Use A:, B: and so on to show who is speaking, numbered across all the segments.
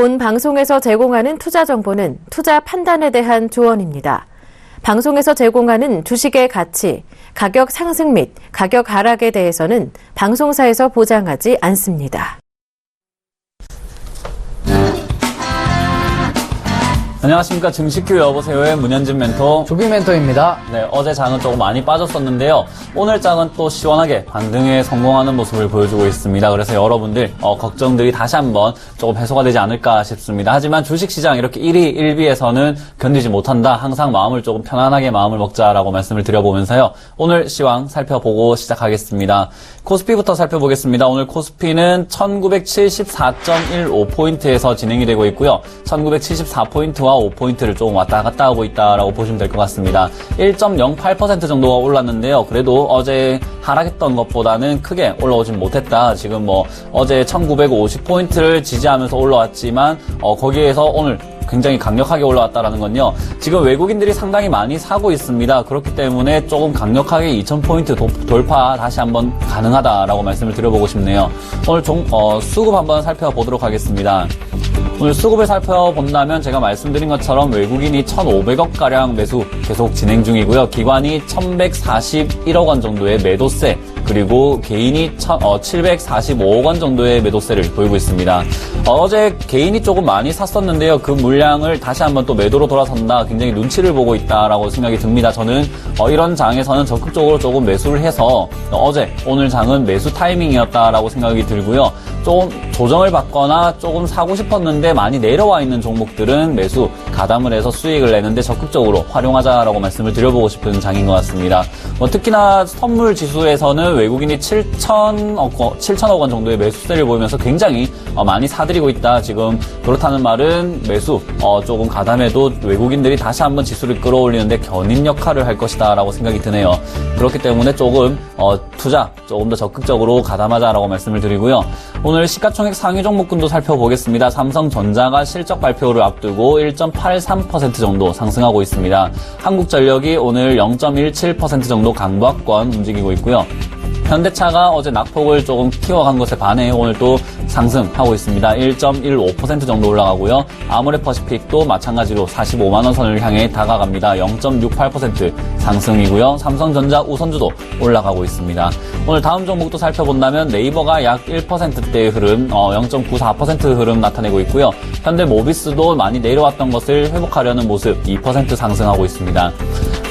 A: 본 방송에서 제공하는 투자 정보는 투자 판단에 대한 조언입니다. 방송에서 제공하는 주식의 가치, 가격 상승 및 가격 하락에 대해서는 방송사에서 보장하지 않습니다.
B: 안녕하십니까. 증시큐 여보세요의 문현진 멘토,
C: 조비 멘토입니다.
B: 네, 어제 장은 조금 많이 빠졌었는데요. 오늘 장은 또 시원하게 반등에 성공하는 모습을 보여주고 있습니다. 그래서 여러분들 걱정들이 다시 한번 조금 해소가 되지 않을까 싶습니다. 하지만 주식시장 이렇게 1위 1비에서는 견디지 못한다. 항상 마음을 조금 편안하게 마음을 먹자라고 말씀을 드려보면서요. 오늘 시황 살펴보고 시작하겠습니다. 코스피부터 살펴보겠습니다. 오늘 코스피는 1974.15포인트에서 진행이 되고 있고요. 1974포인트와 5포인트를 조금 왔다 갔다 하고 있다라고 보시면 될 것 같습니다. 1.08% 정도가 올랐는데요. 그래도 어제 하락했던 것보다는 크게 올라오진 못했다. 지금 어제 1950포인트를 지지하면서 올라왔지만 거기에서 오늘 굉장히 강력하게 올라왔다라는 건요. 지금 외국인들이 상당히 많이 사고 있습니다. 그렇기 때문에 조금 강력하게 2000포인트 돌파 다시 한번 가능하다라고 말씀을 드려보고 싶네요. 오늘 수급 한번 살펴보도록 하겠습니다. 오늘 수급을 살펴본다면 제가 말씀드린 것처럼 외국인이 1,500억가량 매수 계속 진행 중이고요. 기관이 1,141억 원 정도의 매도세, 그리고 개인이 745억 원 정도의 매도세를 보이고 있습니다. 어제 개인이 조금 많이 샀었는데요. 그 물량을 다시 한번 또 매도로 돌아선다. 굉장히 눈치를 보고 있다라고 생각이 듭니다. 저는 이런 장에서는 적극적으로 조금 매수를 해서 오늘 장은 매수 타이밍이었다라고 생각이 들고요. 조금 조정을 받거나 조금 사고 싶었는데 많이 내려와 있는 종목들은 매수 가담을 해서 수익을 내는데 적극적으로 활용하자라고 말씀을 드려보고 싶은 장인 것 같습니다. 특히나 선물 지수에서는 외국인이 7천억 원 정도의 매수세를 보이면서 굉장히 많이 사들이고 있다. 지금 그렇다는 말은 매수 조금 가담해도 외국인들이 다시 한번 지수를 끌어올리는데 견인 역할을 할 것이다 라고 생각이 드네요. 그렇기 때문에 조금 투자 조금 더 적극적으로 가담하자라고 말씀을 드리고요. 오늘 시가총액 상위 종목군도 살펴보겠습니다. 삼성전자가 실적 발표를 앞두고 1.83% 정도 상승하고 있습니다. 한국전력이 오늘 0.17% 정도 강보합권 움직이고 있고요. 현대차가 어제 낙폭을 조금 키워간 것에 반해 오늘 또 상승하고 있습니다. 1.15% 정도 올라가고요. 아모레퍼시픽도 마찬가지로 45만원 선을 향해 다가갑니다. 0.68% 상승이고요. 삼성전자 우선주도 올라가고 있습니다. 오늘 다음 종목도 살펴본다면 네이버가 약 1%대의 흐름, 0.94% 흐름 나타내고 있고요. 현대모비스도 많이 내려왔던 것을 회복하려는 모습 2% 상승하고 있습니다.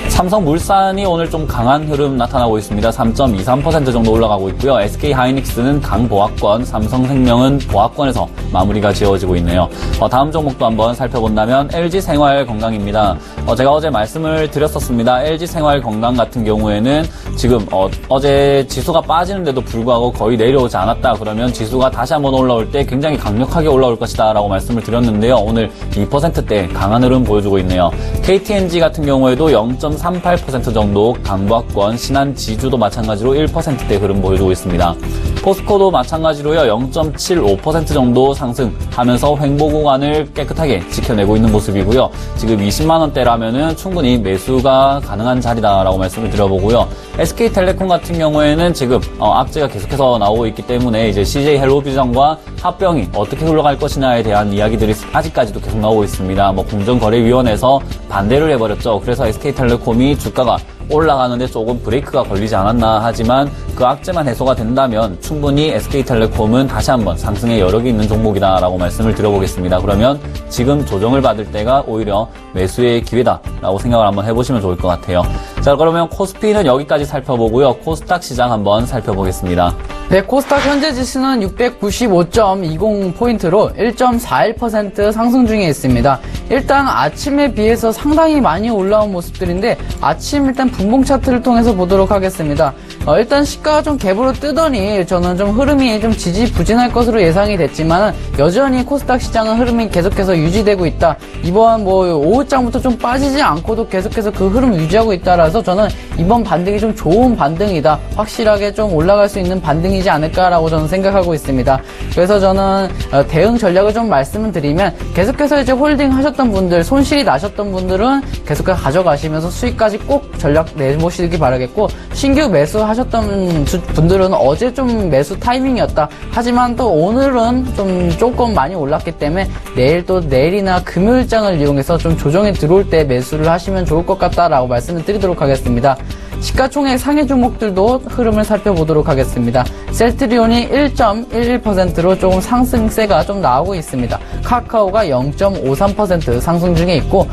B: 삼성물산이 오늘 좀 강한 흐름 나타나고 있습니다. 3.23% 정도 올라가고 있고요. SK하이닉스는 강보합권, 삼성생명은 보합권에서 마무리가 지어지고 있네요. 다음 종목도 한번 살펴본다면 LG생활건강입니다. 제가 어제 말씀을 드렸었습니다. LG생활건강 같은 경우에는 지금 어제 지수가 빠지는데도 불구하고 거의 내려오지 않았다. 그러면 지수가 다시 한번 올라올 때 굉장히 강력하게 올라올 것이다 라고 말씀을 드렸는데요. 오늘 2%대 강한 흐름 보여주고 있네요. KTNG 같은 경우에도 0.38% 정도 강보합권, 신한지주도 마찬가지로 1%대 흐름 보여주고 있습니다. 포스코도 마찬가지로요. 0.75% 정도 상승하면서 횡보 구간을 깨끗하게 지켜내고 있는 모습이고요. 지금 20만원대라면은 충분히 매수가 가능한 자리다라고 말씀을 드려보고요. SK텔레콤 같은 경우에는 지금 악재가 계속해서 나오고 있기 때문에 이제 CJ헬로비전과 합병이 어떻게 흘러갈 것이냐에 대한 이야기들이 아직까지도 계속 나오고 있습니다. 공정거래위원회에서 반대를 해버렸죠. 그래서 SK텔레콤이 주가가 올라가는데 조금 브레이크가 걸리지 않았나 하지만 그 악재만 해소가 된다면 충분히 SK텔레콤은 다시 한번 상승의 여력이 있는 종목이다라고 말씀을 드려보겠습니다. 그러면 지금 조정을 받을 때가 오히려 매수의 기회다라고 생각을 한번 해보시면 좋을 것 같아요. 자, 그러면 코스피는 여기까지 살펴보고요. 코스닥 시장 한번 살펴보겠습니다.
C: 네, 코스닥 현재 지수는 695.20포인트로 1.41% 상승 중에 있습니다. 일단 아침에 비해서 상당히 많이 올라온 모습들인데 아침 일단 분봉 차트를 통해서 보도록 하겠습니다. 일단 시가가 좀 갭으로 뜨더니 저는 좀 흐름이 좀 지지부진할 것으로 예상이 됐지만 여전히 코스닥 시장은 흐름이 계속해서 유지되고 있다. 이번 오후장부터 좀 빠지지 않고도 계속해서 그 흐름 유지하고 있다라서 저는 이번 반등이 좀 좋은 반등이다. 확실하게 좀 올라갈 수 있는 반등이지 않을까라고 저는 생각하고 있습니다. 그래서 저는 대응 전략을 좀 말씀을 드리면 계속해서 이제 홀딩 하셨던 분들, 손실이 나셨던 분들은 계속해서 가져가시면서 수익까지 꼭 전략 내보시기 바라겠고 신규 매수하셨던 매수하셨던 분들은 어제 좀 매수 타이밍이었다. 하지만 또 오늘은 좀 조금 많이 올랐기 때문에 내일 또 내일이나 금요일장을 이용해서 좀 조정이 들어올 때 매수를 하시면 좋을 것 같다라고 말씀을 드리도록 하겠습니다. 시가총액 상위 종목들도 흐름을 살펴보도록 하겠습니다. 셀트리온이 1.11%로 조금 상승세가 좀 나오고 있습니다. 카카오가 0.53% 상승 중에 있고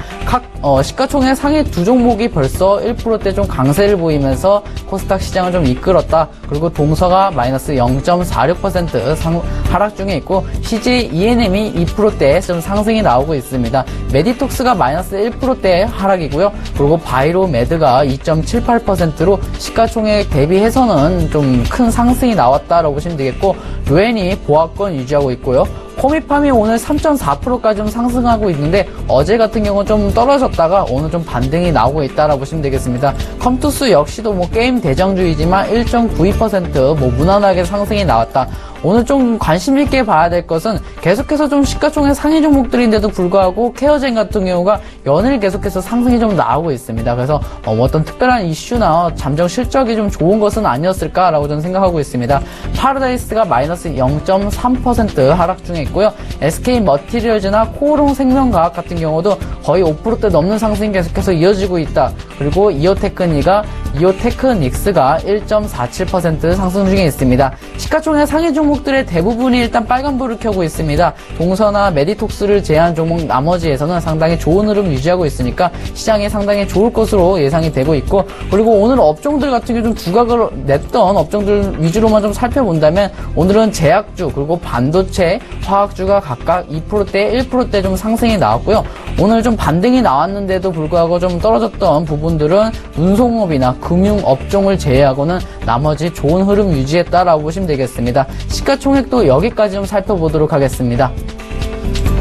C: 시가총액 상위 두 종목이 벌써 1%대 좀 강세를 보이면서 코스닥 시장을 좀 이끌었다. 그리고 동서가 마이너스 0.46% 하락 중에 있고 CJ ENM이 2%대 좀 상승이 나오고 있습니다. 메디톡스가 마이너스 1%대 하락이고요. 그리고 바이로메드가 2.78%로 시가총액 대비해서는 좀 큰 상승이 나왔다라고 보시면 되겠고, 루엔이 보합권 유지하고 있고요. 코미팜이 오늘 3.4%까지 좀 상승하고 있는데 어제 같은 경우는 좀 떨어졌다가 오늘 좀 반등이 나오고 있다라고 보시면 되겠습니다. 컴투스 역시도 뭐 게임 대장주이지만 1.92% 뭐 무난하게 상승이 나왔다. 오늘 좀 관심 있게 봐야 될 것은 계속해서 좀 시가총액 상위 종목들인데도 불구하고 케어젠 같은 경우가 연일 계속해서 상승이 좀 나오고 있습니다. 그래서 어떤 특별한 이슈나 잠정 실적이 좀 좋은 것은 아니었을까라고 저는 생각하고 있습니다. 파라다이스가 마이너스 0.3% 하락 중에 있고요. SK 머티리얼즈나 코오롱 생명과학 같은 경우도 거의 5%대 넘는 상승이 계속해서 이어지고 있다. 그리고 이오테크닉스가 1.47% 상승 중에 있습니다. 시가총액 상위 종목들의 대부분이 일단 빨간불을 켜고 있습니다. 동서나 메디톡스를 제외한 종목 나머지에서는 상당히 좋은 흐름 유지하고 있으니까 시장이 상당히 좋을 것으로 예상이 되고 있고, 그리고 오늘 업종들 같은 경우 좀 두각을 냈던 업종들 위주로만 좀 살펴본다면 오늘은 제약주 그리고 반도체, 화학주가 각각 2%대, 1%대 좀 상승이 나왔고요. 오늘 좀 반등이 나왔는데도 불구하고 좀 떨어졌던 부분들은 운송업이나 금융업종을 제외하고는 나머지 좋은 흐름 유지했다라고 보시면 되겠습니다. 시가총액도 여기까지 좀 살펴보도록 하겠습니다.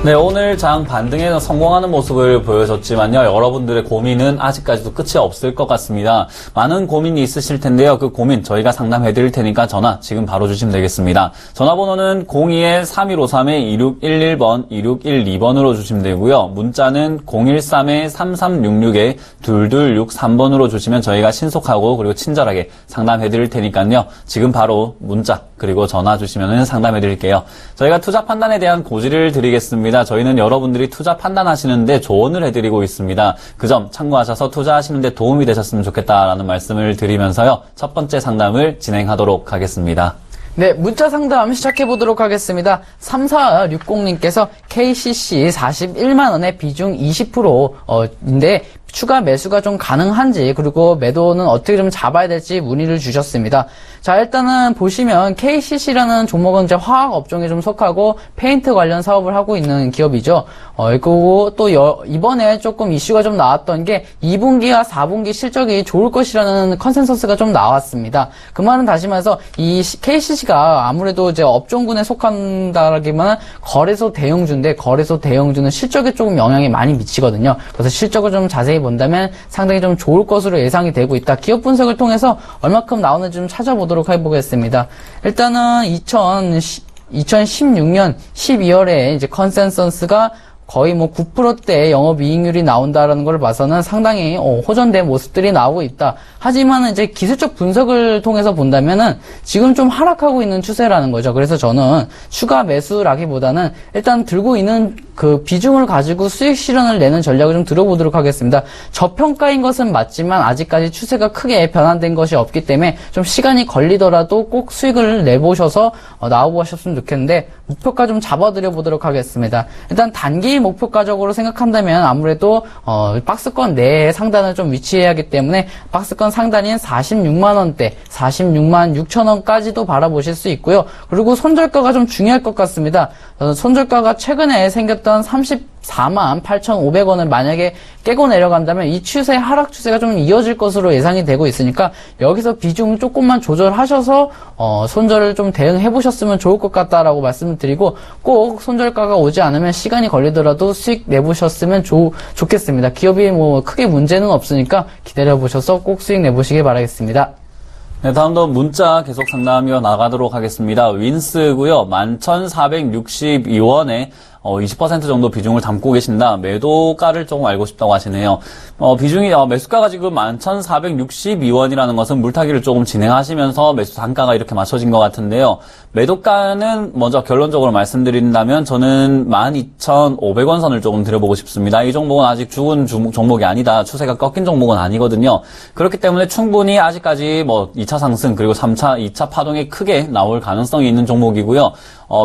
B: 네, 오늘 장 반등에 성공하는 모습을 보여줬지만요. 여러분들의 고민은 아직까지도 끝이 없을 것 같습니다. 많은 고민이 있으실 텐데요. 그 고민 저희가 상담해 드릴 테니까 전화 지금 바로 주시면 되겠습니다. 전화번호는 02-3253-2611번, 2612번으로 주시면 되고요. 문자는 013-3366-2263번으로 주시면 저희가 신속하고 그리고 친절하게 상담해 드릴 테니까요. 지금 바로 문자 그리고 전화 주시면 상담해 드릴게요. 저희가 투자 판단에 대한 고지를 드리겠습니다. 저희는 여러분들이 투자 판단하시는데 조언을 해드리고 있습니다. 그 점 참고하셔서 투자하시는데 도움이 되셨으면 좋겠다라는 말씀을 드리면서요. 첫 번째 상담을 진행하도록 하겠습니다.
C: 네, 문자 상담 시작해보도록 하겠습니다. 3460님께서 KCC 41만원에 비중 20%인데 추가 매수가 좀 가능한지, 그리고 매도는 어떻게 좀 잡아야 될지 문의를 주셨습니다. 자, 일단은 보시면 KCC라는 종목은 이제 화학 업종에 좀 속하고 페인트 관련 사업을 하고 있는 기업이죠. 그리고 또 이번에 조금 이슈가 좀 나왔던 게 2분기와 4분기 실적이 좋을 것이라는 컨센서스가 좀 나왔습니다. 그 말은 다시 말해서 이 KCC가 아무래도 이제 업종군에 속한다라기보다는 거래소 대형주인데, 거래소 대형주는 실적에 조금 영향이 많이 미치거든요. 그래서 실적을 좀 자세히 본다면 상당히 좀 좋을 것으로 예상이 되고 있다. 기업 분석을 통해서 얼마큼 나오는지 좀 찾아보도록 해보겠습니다. 일단은 2016년 12월에 이제 컨센서스가 거의 뭐 9%대 영업이익률이 나온다라는 걸 봐서는 상당히 호전된 모습들이 나오고 있다. 하지만 이제 기술적 분석을 통해서 본다면은 지금 좀 하락하고 있는 추세라는 거죠. 그래서 저는 추가 매수라기보다는 일단 들고 있는 그 비중을 가지고 수익 실현을 내는 전략을 좀 들어보도록 하겠습니다. 저평가인 것은 맞지만 아직까지 추세가 크게 변환된 것이 없기 때문에 좀 시간이 걸리더라도 꼭 수익을 내보셔서 나와보셨으면 좋겠는데, 목표가 좀 잡아드려 보도록 하겠습니다. 일단 단기 목표가적으로 생각한다면 아무래도 박스권 내에 상단을 좀 위치해야 하기 때문에 박스권 상단인 46만원대, 46만 6천원까지도 바라보실 수 있고요. 그리고 손절가가 좀 중요할 것 같습니다. 손절가가 최근에 생겼던 34만 8,500원을 만약에 깨고 내려간다면 이 추세, 하락 추세가 좀 이어질 것으로 예상이 되고 있으니까 여기서 비중 조금만 조절하셔서 손절을 좀 대응해 보셨으면 좋을 것 같다라고 말씀을 드리고, 꼭 손절가가 오지 않으면 시간이 걸리더라도 수익 내보셨으면 좋겠습니다. 기업이 뭐 크게 문제는 없으니까 기다려 보셔서 꼭 수익 내보시길 바라겠습니다.
B: 네, 다음도 문자 계속 상담이어 나가도록 하겠습니다. 윈스고요. 11,462원에 20% 정도 비중을 담고 계신다. 매도가를 조금 알고 싶다고 하시네요. 비중이, 매수가가 지금 11,462원이라는 것은 물타기를 조금 진행하시면서 매수 단가가 이렇게 맞춰진 것 같은데요. 매도가는 먼저 결론적으로 말씀드린다면 저는 12,500원 선을 조금 드려보고 싶습니다. 이 종목은 아직 죽은 종목이 아니다. 추세가 꺾인 종목은 아니거든요. 그렇기 때문에 충분히 아직까지 2차 상승 그리고 2차 파동이 크게 나올 가능성이 있는 종목이고요.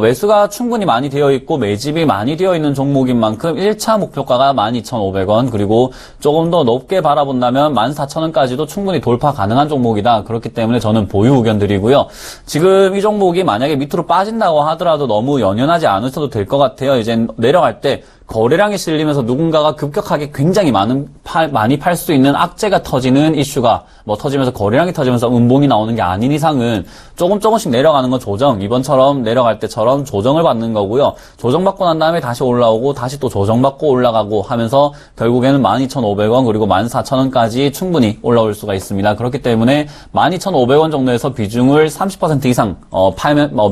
B: 매수가 충분히 많이 되어 있고 매집이 많이 되어 있는 종목인 만큼 1차 목표가가 12,500원 그리고 조금 더 높게 바라본다면 14,000원까지도 충분히 돌파 가능한 종목이다. 그렇기 때문에 저는 보유 의견 드리고요. 지금 이 종목이 만약에 밑으로 빠진다고 하더라도 너무 연연하지 않으셔도 될 것 같아요. 이제 내려갈 때 거래량이 실리면서 누군가가 급격하게 굉장히 많이 팔 수 있는 악재가 터지는 이슈가 터지면서 거래량이 터지면서 음봉이 나오는 게 아닌 이상은 조금씩 내려가는 건 조정, 이번처럼 내려갈 때처럼 조정을 받는 거고요. 조정받고 난 다음에 다시 올라오고 다시 또 조정받고 올라가고 하면서 결국에는 12,500원 그리고 14,000원까지 충분히 올라올 수가 있습니다. 그렇기 때문에 12,500원 정도에서 비중을 30% 이상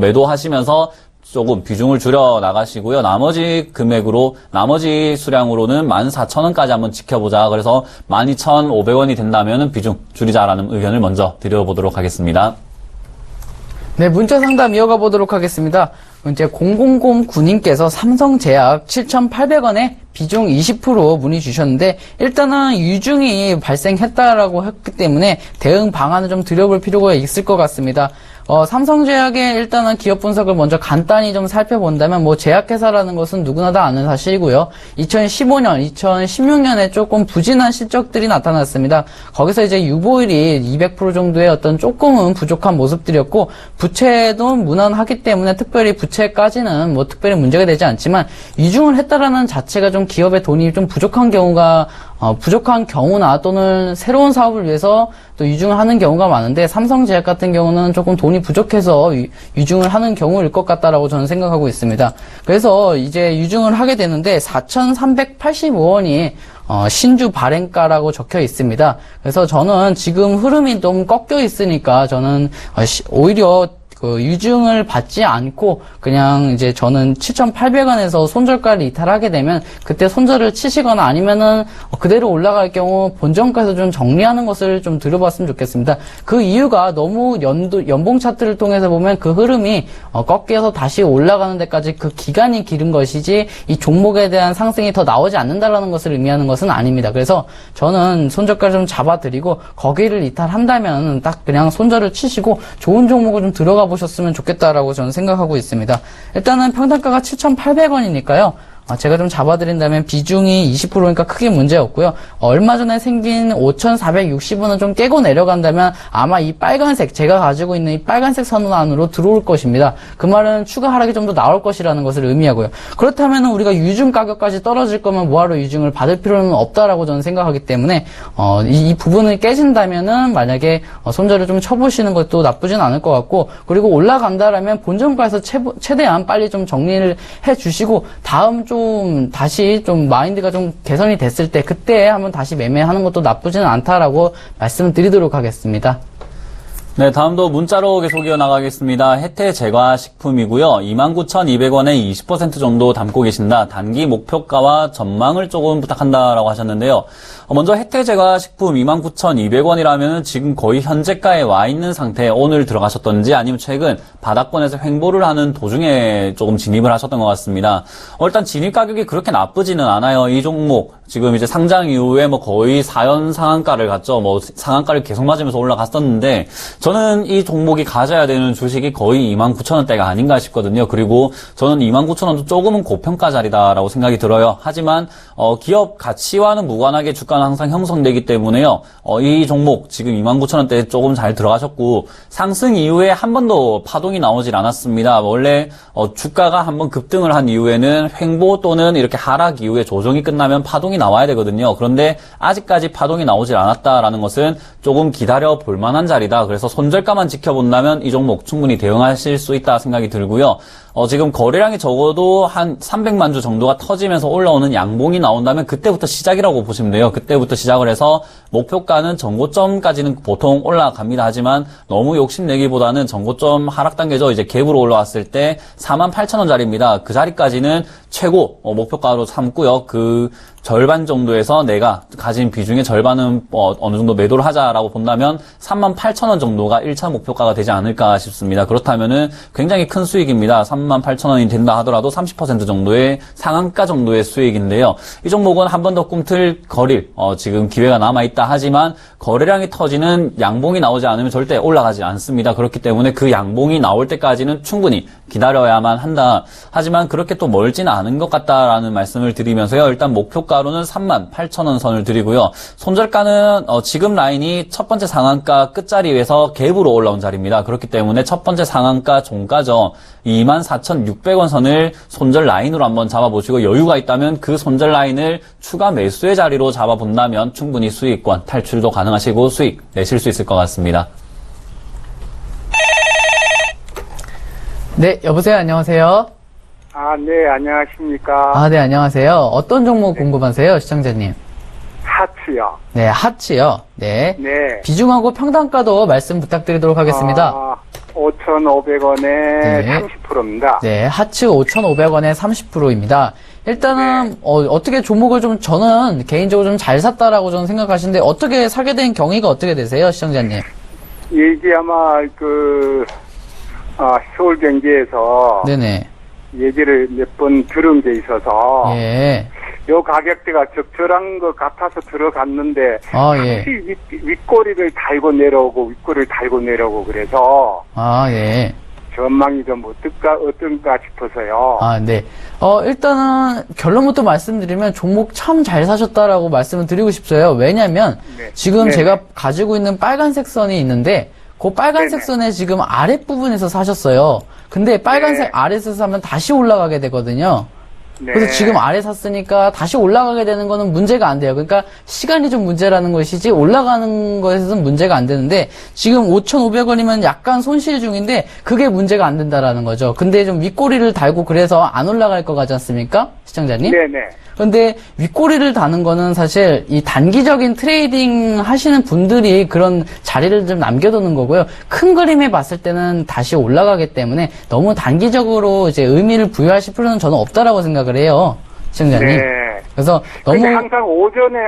B: 매도하시면서 조금 비중을 줄여 나가시고요. 나머지 수량으로는 14,000원까지 한번 지켜보자. 그래서 12,500원이 된다면 비중 줄이자라는 의견을 먼저 드려보도록 하겠습니다.
C: 네, 문자 상담 이어가 보도록 하겠습니다. 이제 0009님께서 삼성제약 7,800원에 비중 20% 문의 주셨는데 일단은 유중이 발생했다라고 했기 때문에 대응 방안을 좀 드려볼 필요가 있을 것 같습니다. 삼성제약의 일단은 기업 분석을 먼저 간단히 좀 살펴본다면 제약회사라는 것은 누구나 다 아는 사실이고요. 2015년, 2016년에 조금 부진한 실적들이 나타났습니다. 거기서 이제 유보율이 200% 정도의 어떤 조금은 부족한 모습들이었고 부채도 무난하기 때문에 특별히 부채까지는 특별히 문제가 되지 않지만 유중을 했다라는 자체가 좀 기업의 돈이 좀 부족한 경우나 또는 새로운 사업을 위해서 또 유중을 하는 경우가 많은데 삼성제약 같은 경우는 조금 돈이 부족해서 유중을 하는 경우일 것 같다라고 저는 생각하고 있습니다. 그래서 이제 유중을 하게 되는데 4,385원이 신주 발행가라고 적혀 있습니다. 그래서 저는 지금 흐름이 좀 꺾여 있으니까 저는 오히려 유증을 받지 않고 그냥 이제 저는 7,800원에서 손절가를 이탈하게 되면 그때 손절을 치시거나 아니면은 그대로 올라갈 경우 본전가에서 좀 정리하는 것을 좀 들어봤으면 좋겠습니다. 그 이유가 너무 연봉 차트를 통해서 보면 그 흐름이 꺾여서 다시 올라가는 데까지 그 기간이 길은 것이지 이 종목에 대한 상승이 더 나오지 않는다라는 것을 의미하는 것은 아닙니다. 그래서 저는 손절가를 좀 잡아드리고 거기를 이탈한다면 딱 그냥 손절을 치시고 좋은 종목을 좀 들어가 보셨으면 좋겠다라고 저는 생각하고 있습니다. 일단은 평단가가 7,800원이니까요. 제가 좀 잡아드린다면 비중이 20%니까 크게 문제 없고요. 얼마 전에 생긴 5,460원은 좀 깨고 내려간다면 아마 이 빨간색, 제가 가지고 있는 이 빨간색 선언 안으로 들어올 것입니다. 그 말은 추가 하락이 좀 더 나올 것이라는 것을 의미하고요. 그렇다면 우리가 유증 가격까지 떨어질 거면 뭐하러 유증을 받을 필요는 없다라고 저는 생각하기 때문에 이 부분을 깨진다면은 만약에 손절을 좀 쳐보시는 것도 나쁘진 않을 것 같고 그리고 올라간다라면 본전가에서 최대한 빨리 좀 정리를 해주시고 다음 다시 좀 마인드가 좀 개선이 됐을 때 그때 한번 다시 매매하는 것도 나쁘지는 않다라고 말씀을 드리도록 하겠습니다.
B: 네, 다음도 문자로 계속 이어나가겠습니다. 혜태제과식품이고요. 29,200원에 20% 정도 담고 계신다. 단기 목표가와 전망을 조금 부탁한다라고 하셨는데요. 먼저 혜태제과식품 29,200원이라면 지금 거의 현재가에 와 있는 상태, 오늘 들어가셨던지 아니면 최근 바닥권에서 횡보를 하는 도중에 조금 진입을 하셨던 것 같습니다. 일단 진입 가격이 그렇게 나쁘지는 않아요. 이 종목 지금 이제 상장 이후에 거의 4연 상한가를 갔죠. 상한가를 계속 맞으면서 올라갔었는데 저는 이 종목이 가져야 되는 주식이 거의 29,000원대가 아닌가 싶거든요. 그리고 저는 29,000원도 조금은 고평가 자리다라고 생각이 들어요. 하지만 기업 가치와는 무관하게 주가는 항상 형성되기 때문에요. 이 종목 지금 29,000원대에 조금 잘 들어가셨고 상승 이후에 한 번도 파동이 나오질 않았습니다. 원래 주가가 한번 급등을 한 이후에는 횡보 또는 이렇게 하락 이후에 조정이 끝나면 파동이 나와야 되거든요. 그런데 아직까지 파동이 나오질 않았다라는 것은 조금 기다려 볼 만한 자리다. 그래서 손절가만 지켜본다면 이 종목 충분히 대응하실 수 있다 생각이 들고요. 지금 거래량이 적어도 한 300만 주 정도가 터지면서 올라오는 양봉이 나온다면 그때부터 시작이라고 보시면 돼요. 그때부터 시작을 해서 목표가는 전고점까지는 보통 올라갑니다. 하지만 너무 욕심내기보다는 전고점 하락 단계죠. 이제 갭으로 올라왔을 때 48,000원짜리입니다. 그 자리까지는 최고 목표가로 삼고요. 그 절반 정도에서 내가 가진 비중의 절반은 어느 정도 매도를 하자라고 본다면 38,000원 정도가 1차 목표가가 되지 않을까 싶습니다. 그렇다면은 굉장히 큰 수익입니다. 38,000원이 된다 하더라도 30% 정도의 상한가 정도의 수익인데요. 이 종목은 한 번 더 꿈틀거릴 지금 기회가 남아있다 하지만 거래량이 터지는 양봉이 나오지 않으면 절대 올라가지 않습니다. 그렇기 때문에 그 양봉이 나올 때까지는 충분히 기다려야만 한다. 하지만 그렇게 또 멀지는 않은 것 같다라는 말씀을 드리면서요. 일단 목표가로는 38,000원 선을 드리고요. 손절가는 지금 라인이 첫 번째 상한가 끝자리에서 갭으로 올라온 자리입니다. 그렇기 때문에 첫 번째 상한가 종가죠. 24,600원 선을 손절 라인으로 한번 잡아보시고 여유가 있다면 그 손절 라인을 추가 매수의 자리로 잡아본다면 충분히 수익권 탈출도 가능하시고 수익 내실 수 있을 것 같습니다.
C: 네, 여보세요. 안녕하세요.
D: 네, 안녕하십니까.
C: 네, 안녕하세요. 어떤 종목 궁금하세요, 시청자님?
D: 하츠요.
C: 네, 하츠요. 네.
D: 네.
C: 비중하고 평단가도 말씀 부탁드리도록 하겠습니다.
D: 5,500원에
C: 네.
D: 30%입니다.
C: 네, 하츠 5,500원에 30%입니다. 일단은, 어떻게 종목을 저는 개인적으로 좀 잘 샀다라고 저는 생각하시는데, 어떻게 사게 된 경위가 어떻게 되세요, 시청자님?
D: 이게 아마, 서울경제에서
C: 네네.
D: 얘기를 몇 번 들은 게 있어서,
C: 예.
D: 요 가격대가 적절한 것 같아서 들어갔는데,
C: 예.
D: 혹시 윗꼬리를 달고 내려오고, 윗꼬리를 달고 내려오고 그래서,
C: 예.
D: 전망이 좀 어떤가 싶어서요.
C: 네. 일단은 결론부터 말씀드리면 종목 참 잘 사셨다라고 말씀을 드리고 싶어요. 왜냐면
D: 네.
C: 지금
D: 네네.
C: 제가 가지고 있는 빨간색 선이 있는데 그 빨간색
D: 네네.
C: 선에 지금 아랫부분에서 사셨어요. 근데 빨간색
D: 네.
C: 아래에서 사면 다시 올라가게 되거든요.
D: 네.
C: 그래서 지금 아래 샀으니까 다시 올라가게 되는 거는 문제가 안 돼요. 그러니까 시간이 좀 문제라는 것이지 올라가는 거에서는 문제가 안 되는데 지금 5,500원이면 약간 손실 중인데 그게 문제가 안 된다라는 거죠. 근데 좀 윗꼬리를 달고 그래서 안 올라갈 것 같지 않습니까? 시청자님?
D: 네네.
C: 근데 윗꼬리를 다는 거는 사실 이 단기적인 트레이딩 하시는 분들이 그런 자리를 좀 남겨두는 거고요. 큰 그림에 봤을 때는 다시 올라가기 때문에 너무 단기적으로 이제 의미를 부여하실 필요는 저는 없다라고 생각을 해요. 시청자님.
D: 네.
C: 그래서 너무
D: 근데 항상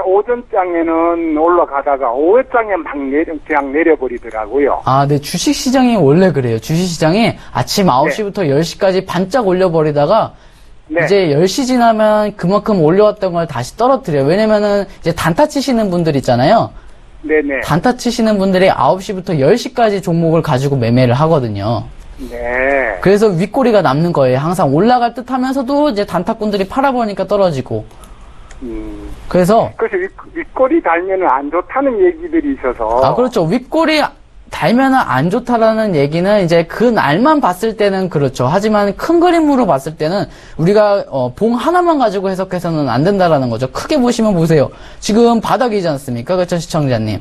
D: 오전장에는 올라가다가 오후장에 그냥 내려버리더라고요.
C: 네. 주식시장이 원래 그래요. 주식시장이 아침 9시부터 10시까지 반짝 올려버리다가
D: 네.
C: 이제 10시 지나면 그만큼 올려왔던 걸 다시 떨어뜨려요. 왜냐면은 이제 단타 치시는 분들 있잖아요.
D: 네네.
C: 단타 치시는 분들이 9시부터 10시까지 종목을 가지고 매매를 하거든요.
D: 네.
C: 그래서 윗꼬리가 남는 거예요. 항상 올라갈 듯 하면서도 이제 단타꾼들이 팔아보니까 떨어지고. 그래서
D: 윗꼬리 달면은 안 좋다는 얘기들이 있어서.
C: 그렇죠. 윗꼬리 달면은 안 좋다라는 얘기는 이제 그 날만 봤을 때는 그렇죠. 하지만 큰 그림으로 봤을 때는 우리가 봉 하나만 가지고 해석해서는 안 된다라는 거죠. 크게 보시면 보세요. 지금 바닥이지 않습니까? 그렇죠, 시청자님.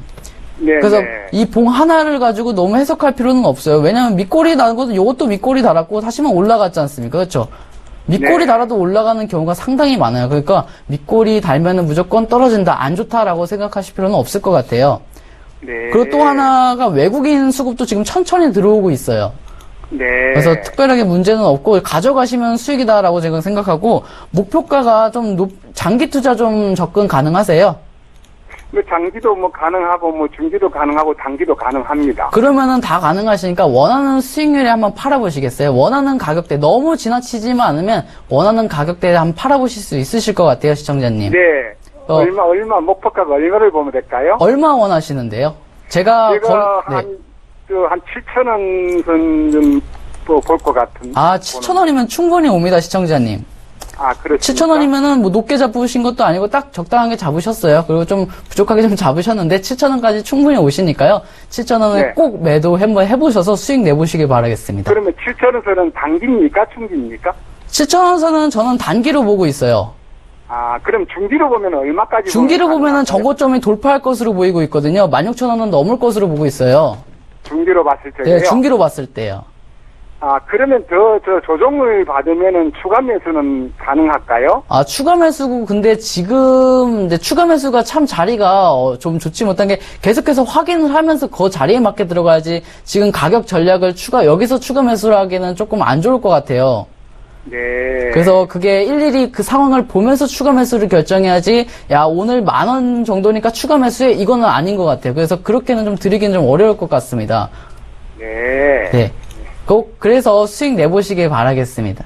D: 네.
C: 그래서 이 봉 하나를 가지고 너무 해석할 필요는 없어요. 왜냐면 밑꼬리 달은 것은 이것도 밑꼬리 달았고 다시만 올라갔지 않습니까? 그렇죠? 밑꼬리
D: 네.
C: 달아도 올라가는 경우가 상당히 많아요. 그러니까 밑꼬리 달면은 무조건 떨어진다, 안 좋다라고 생각하실 필요는 없을 것 같아요.
D: 네.
C: 그리고 또 하나가 외국인 수급도 지금 천천히 들어오고 있어요.
D: 네.
C: 그래서 특별하게 문제는 없고 가져가시면 수익이다라고 제가 생각하고 목표가가 좀 장기 투자 좀 접근 가능하세요?
D: 장기도 가능하고 중기도 가능하고 단기도 가능합니다.
C: 그러면은 다 가능하시니까 원하는 수익률에 한번 팔아보시겠어요? 원하는 가격대 너무 지나치지만 않으면 원하는 가격대에 한번 팔아보실 수 있으실 것 같아요, 시청자님.
D: 네. 얼마 목표가가 얼마를 보면 될까요?
C: 얼마 원하시는데요? 제가
D: 한 7,000원 선 볼 것 같은.
C: 7,000원이면 충분히 옵니다, 시청자님.
D: 그렇습니까?
C: 7,000원이면은 높게 잡으신 것도 아니고 딱 적당하게 잡으셨어요. 그리고 좀 부족하게 좀 잡으셨는데 7,000원까지 충분히 오시니까요. 7,000원에
D: 네.
C: 꼭 매도 한번 해보셔서 수익 내보시길 바라겠습니다.
D: 그러면 7,000원 선은 단기입니까? 중기입니까?
C: 7,000원 선은 저는 단기로 보고 있어요.
D: 그럼 중기로 보면 얼마까지?
C: 중기로 보면은
D: 가능할까요?
C: 정고점이 돌파할 것으로 보이고 있거든요. 16,000원은 넘을 것으로 보고 있어요.
D: 중기로 봤을 때요?
C: 네, 중기로 봤을 때요.
D: 그러면 저 조정을 받으면은 추가 매수는 가능할까요?
C: 추가 매수고, 근데 지금, 이제 추가 매수가 참 자리가 좀 좋지 못한 게 계속해서 확인을 하면서 그 자리에 맞게 들어가야지 지금 가격 전략을 여기서 추가 매수를 하기는 조금 안 좋을 것 같아요.
D: 네.
C: 그래서 그게 일일이 그 상황을 보면서 추가 매수를 결정해야지, 야, 오늘 10,000원 정도니까 추가 매수해. 이거는 아닌 것 같아요. 그래서 그렇게는 좀 드리기는 좀 어려울 것 같습니다.
D: 네.
C: 네. 꼭 그래서 수익 내보시길 바라겠습니다.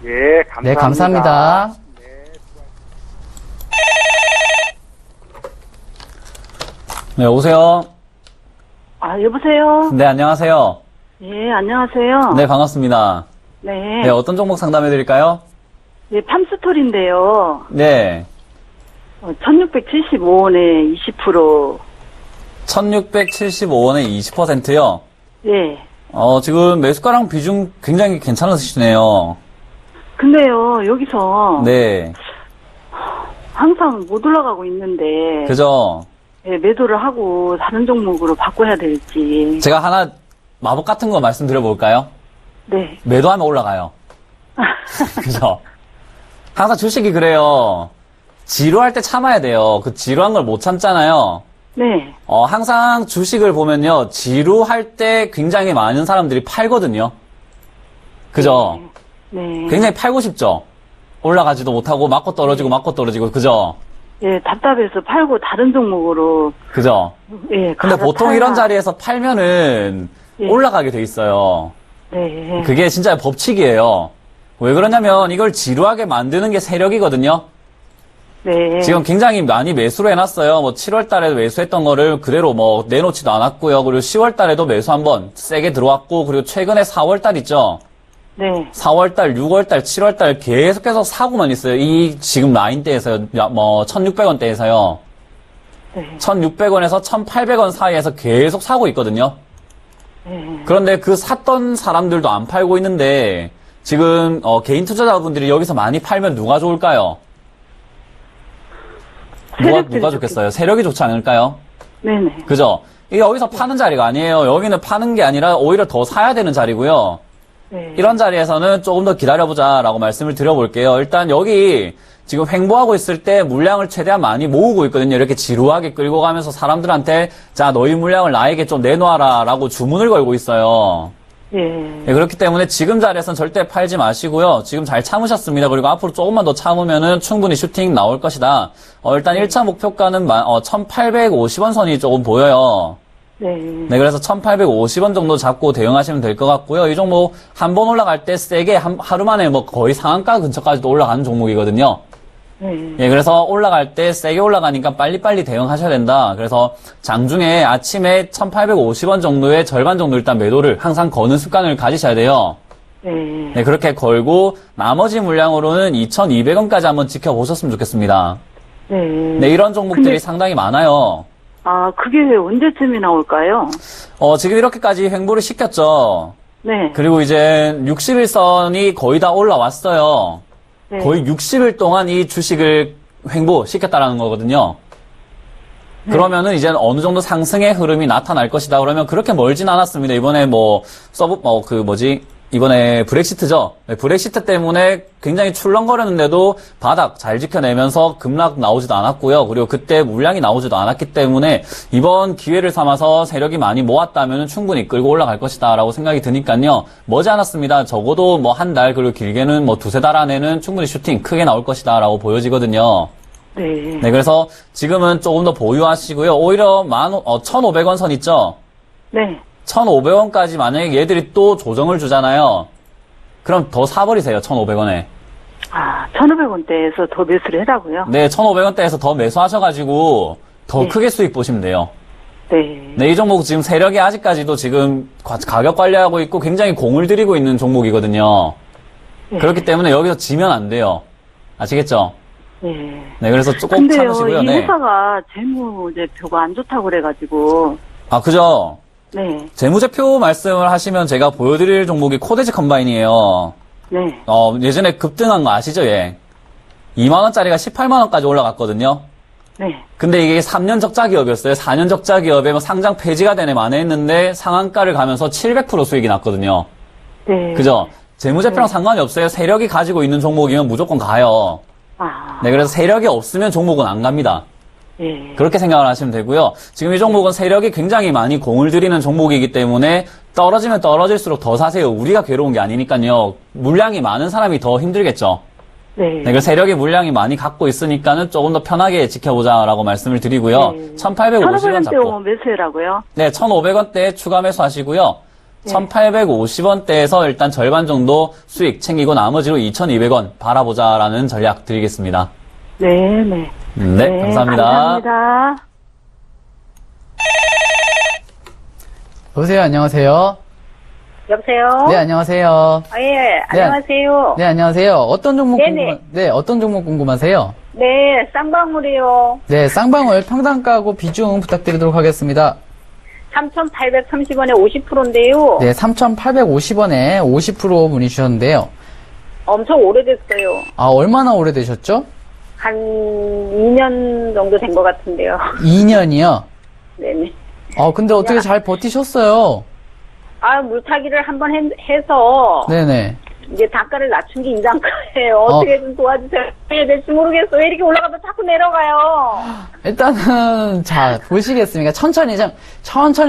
D: 예, 감사합니다.
C: 네, 감사합니다.
B: 네, 오세요.
E: 여보세요?
B: 네, 안녕하세요.
E: 예, 안녕하세요.
B: 네, 반갑습니다.
E: 네.
B: 네, 어떤 종목 상담해 드릴까요?
E: 예, 팜스토리인데요.
B: 네.
E: 1675원에 20%.
B: 1675원에 20%요.
E: 예.
B: 지금 매수가랑 비중 굉장히 괜찮으시네요.
E: 근데요, 여기서.
B: 네.
E: 항상 못 올라가고 있는데.
B: 그죠?
E: 예, 매도를 하고 다른 종목으로 바꿔야 될지.
B: 제가 하나 마법 같은 거 말씀드려 볼까요?
E: 네.
B: 매도하면 올라가요. 그죠? 항상 주식이 그래요. 지루할 때 참아야 돼요. 그 지루한 걸 못 참잖아요.
E: 네.
B: 항상 주식을 보면요. 지루할 때 굉장히 많은 사람들이 팔거든요. 그죠?
E: 네.
B: 굉장히 팔고 싶죠? 올라가지도 못하고 맞고 떨어지고 그죠?
E: 예, 답답해서 팔고 다른 종목으로.
B: 그죠?
E: 예,
B: 근데
E: 가서
B: 보통
E: 팔라.
B: 이런 자리에서 팔면은
E: 예.
B: 올라가게 돼 있어요.
E: 네.
B: 그게 진짜 법칙이에요. 왜 그러냐면 이걸 지루하게 만드는 게 세력이거든요.
E: 네.
B: 지금 굉장히 많이 매수를 해놨어요. 7월 달에 매수했던 거를 그대로 내놓지도 않았고요. 그리고 10월 달에도 매수 한번 세게 들어왔고, 그리고 최근에 4월 달 있죠?
E: 네.
B: 4월 달, 6월 달, 7월 달 계속해서 사고만 있어요. 이 지금 라인대에서요. 1,600원대에서요.
E: 네.
B: 1,600원에서 1,800원 사이에서 계속 사고 있거든요.
E: 네.
B: 그런데 그 샀던 사람들도 안 팔고 있는데, 지금, 개인 투자자분들이 여기서 많이 팔면 누가 좋을까요? 누가 좋겠어요? 세력이 좋지 않을까요?
E: 네네.
B: 그죠? 이게 여기서 파는 자리가 아니에요. 여기는 파는 게 아니라 오히려 더 사야 되는 자리고요.
E: 네.
B: 이런 자리에서는 조금 더 기다려보자라고 말씀을 드려볼게요. 일단 여기 지금 횡보하고 있을 때 물량을 최대한 많이 모으고 있거든요. 이렇게 지루하게 끌고 가면서 사람들한테 자, 너희 물량을 나에게 좀 내놓아라 라고 주문을 걸고 있어요.
E: 예.
B: 네, 그렇기 때문에 지금 자리에서는 절대 팔지 마시고요. 지금 잘 참으셨습니다. 그리고 앞으로 조금만 더 참으면은 충분히 슈팅 나올 것이다. 일단 1차 목표가는 1,850원 선이 조금 보여요.
E: 네.
B: 네, 그래서 1,850원 정도 잡고 대응하시면 될 것 같고요. 이 종목 한 번 올라갈 때 세게 하루 만에 거의 상한가 근처까지도 올라가는 종목이거든요.
E: 네.
B: 예, 그래서 올라갈 때 세게 올라가니까 빨리빨리 대응하셔야 된다. 그래서 장중에 아침에 1,850원 정도의 절반 정도 일단 매도를 항상 거는 습관을 가지셔야 돼요.
E: 네.
B: 네, 그렇게 걸고 나머지 물량으로는 2,200원까지 한번 지켜보셨으면 좋겠습니다.
E: 네.
B: 네, 이런 종목들이
E: 근데-
B: 상당히 많아요.
E: 그게 언제쯤이 나올까요?
B: 지금 이렇게까지 횡보를 시켰죠.
E: 네.
B: 그리고 이제 60일선이 거의 다 올라왔어요.
E: 네.
B: 거의 60일 동안 이 주식을 횡보시켰다라는 거거든요. 그러면은 이제 어느 정도 상승의 흐름이 나타날 것이다. 그러면 그렇게 멀진 않았습니다. 이번에 이번에 브렉시트죠. 네, 브렉시트 때문에 굉장히 출렁거렸는데도 바닥 잘 지켜내면서 급락 나오지도 않았고요. 그리고 그때 물량이 나오지도 않았기 때문에 이번 기회를 삼아서 세력이 많이 모았다면 충분히 끌고 올라갈 것이다 라고 생각이 드니까요. 머지않았습니다. 적어도 한 달, 그리고 길게는 두세 달 안에는 충분히 슈팅 크게 나올 것이다 라고 보여지거든요.
E: 네.
B: 네, 그래서 지금은 조금 더 보유하시고요. 오히려 1,500원 선 있죠?
E: 네.
B: 1,500원까지 만약에 얘들이 또 조정을 주잖아요. 그럼 더 사버리세요, 1,500원에.
E: 1,500원대에서 더 매수를 해라고요?
B: 네, 1,500원대에서 더 매수하셔가지고 더
E: 네.
B: 크게 수익 보시면 돼요.
E: 네.
B: 네, 이 종목 지금 세력이 아직까지도 지금 가격 관리하고 있고 굉장히 공을 들이고 있는 종목이거든요.
E: 네.
B: 그렇기 때문에 여기서 지면 안 돼요. 아시겠죠?
E: 네.
B: 네, 그래서 꼭
E: 근데요,
B: 참으시고요.
E: 이
B: 네.
E: 회사가 재무제표가 안 좋다고 그래가지고.
B: 그죠?
E: 네.
B: 재무제표 말씀을 하시면 제가 보여드릴 종목이 코데지 컴바인이에요.
E: 네.
B: 예전에 급등한 거 아시죠, 얘? 2만원짜리가 18만원까지 올라갔거든요.
E: 네.
B: 근데 이게 3년 적자 기업이었어요. 4년 적자 기업에 상장 폐지가 되네 만에 했는데 상한가를 가면서 700% 수익이 났거든요.
E: 네.
B: 그죠? 재무제표랑 상관이 없어요. 세력이 가지고 있는 종목이면 무조건 가요.
E: 아,
B: 네, 그래서 세력이 없으면 종목은 안 갑니다.
E: 예.
B: 그렇게 생각을 하시면 되고요. 지금 이 종목은 세력이 굉장히 많이 공을 들이는 종목이기 때문에 떨어지면 떨어질수록 더 사세요. 우리가 괴로운 게 아니니까요. 물량이 많은 사람이 더 힘들겠죠.
E: 네.
B: 네, 그 세력이 물량이 많이 갖고 있으니까는 조금 더 편하게 지켜보자라고 말씀을 드리고요.
E: 네.
B: 1,850원
E: 1,500원대
B: 잡고.
E: 오면 매수해라고요?
B: 네, 1,500원대에 추가 매수하시고요. 1,850원대에서 일단 절반 정도 수익 챙기고 나머지로 2,200원 바라보자라는 전략 드리겠습니다.
E: 네, 네.
B: 네, 감사합니다.
E: 감사합니다.
C: 여보세요, 안녕하세요.
F: 여보세요?
C: 네, 안녕하세요.
F: 아, 예, 안녕하세요.
C: 네, 안녕하세요. 어떤 종목
F: 네네.
C: 어떤 종목 궁금하세요?
F: 네, 쌍방울이요.
C: 네, 쌍방울 평단가하고 비중 부탁드리도록 하겠습니다.
F: 3,830원에 50%인데요.
C: 네, 3,850원에 50% 문의 주셨는데요.
F: 엄청 오래됐어요.
C: 아, 얼마나 오래되셨죠?
F: 한 2년 정도 된 것 같은데요.
C: 2년이요?
F: 네네.
C: 근데 어떻게 잘 버티셨어요?
F: 아, 물타기를 한번 해서
C: 네네.
F: 이제 단가를 낮춘 게 인단가예요. 어떻게 좀 도와주세요. 왜 해야 될지 모르겠어. 왜 이렇게 올라가다 자꾸 내려가요?
C: 일단은, 자, 보시겠습니까? 천천히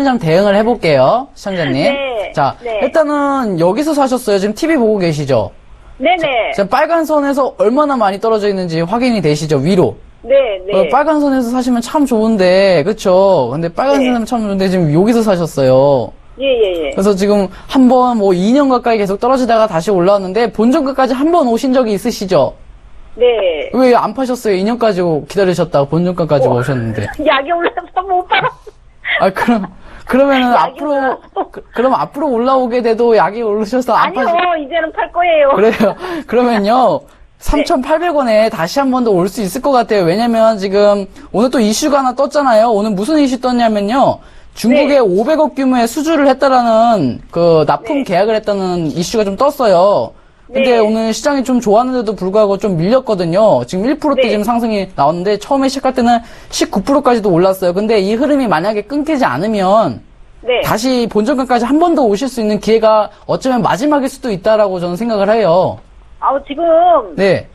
C: 좀 대응을 해볼게요. 시청자님.
F: 네.
C: 자,
F: 네.
C: 일단은 여기서 사셨어요. 지금 TV 보고 계시죠?
F: 네네.
C: 지금 빨간 선에서 얼마나 많이 떨어져 있는지 확인이 되시죠? 위로.
F: 네네.
C: 빨간 선에서 사시면 참 좋은데, 그쵸? 근데 빨간
F: 네.
C: 선에서 참 좋은데 지금 여기서 사셨어요.
F: 예예예.
C: 그래서 지금 한 번 2년 가까이 계속 떨어지다가 다시 올라왔는데 본전가까지 한 번 오신 적이 있으시죠?
F: 네.
C: 왜 안 파셨어요? 2년까지 기다리셨다가 본전가까지 오셨는데.
F: 약이 올라서 못 팔았어.
C: 그러면은
F: 약이
C: 앞으로, 그럼 앞으로 올라오게 돼도 약이 오르셔서 안
F: 아니요,
C: 파시
F: 이제는 팔 거예요.
C: 그래요. 그러면요. 3,800원에 다시 한 번 더 올 수 있을 것 같아요. 왜냐면 지금 오늘 또 이슈가 하나 떴잖아요. 오늘 무슨 이슈 떴냐면요. 중국에
F: 네.
C: 500억 규모의 수주를 했다라는 그 납품 계약을 했다는 이슈가 좀 떴어요. 근데
F: 네.
C: 오늘 시장이 좀 좋았는데도 불구하고 좀 밀렸거든요. 지금 1%대
F: 네.
C: 지금 상승이 나왔는데 처음에 시작할 때는 19%까지도 올랐어요. 근데 이 흐름이 만약에 끊기지 않으면
F: 네.
C: 다시 본전가까지 한 번 더 오실 수 있는 기회가 어쩌면 마지막일 수도 있다라고 저는 생각을 해요.
F: 지금
C: 네.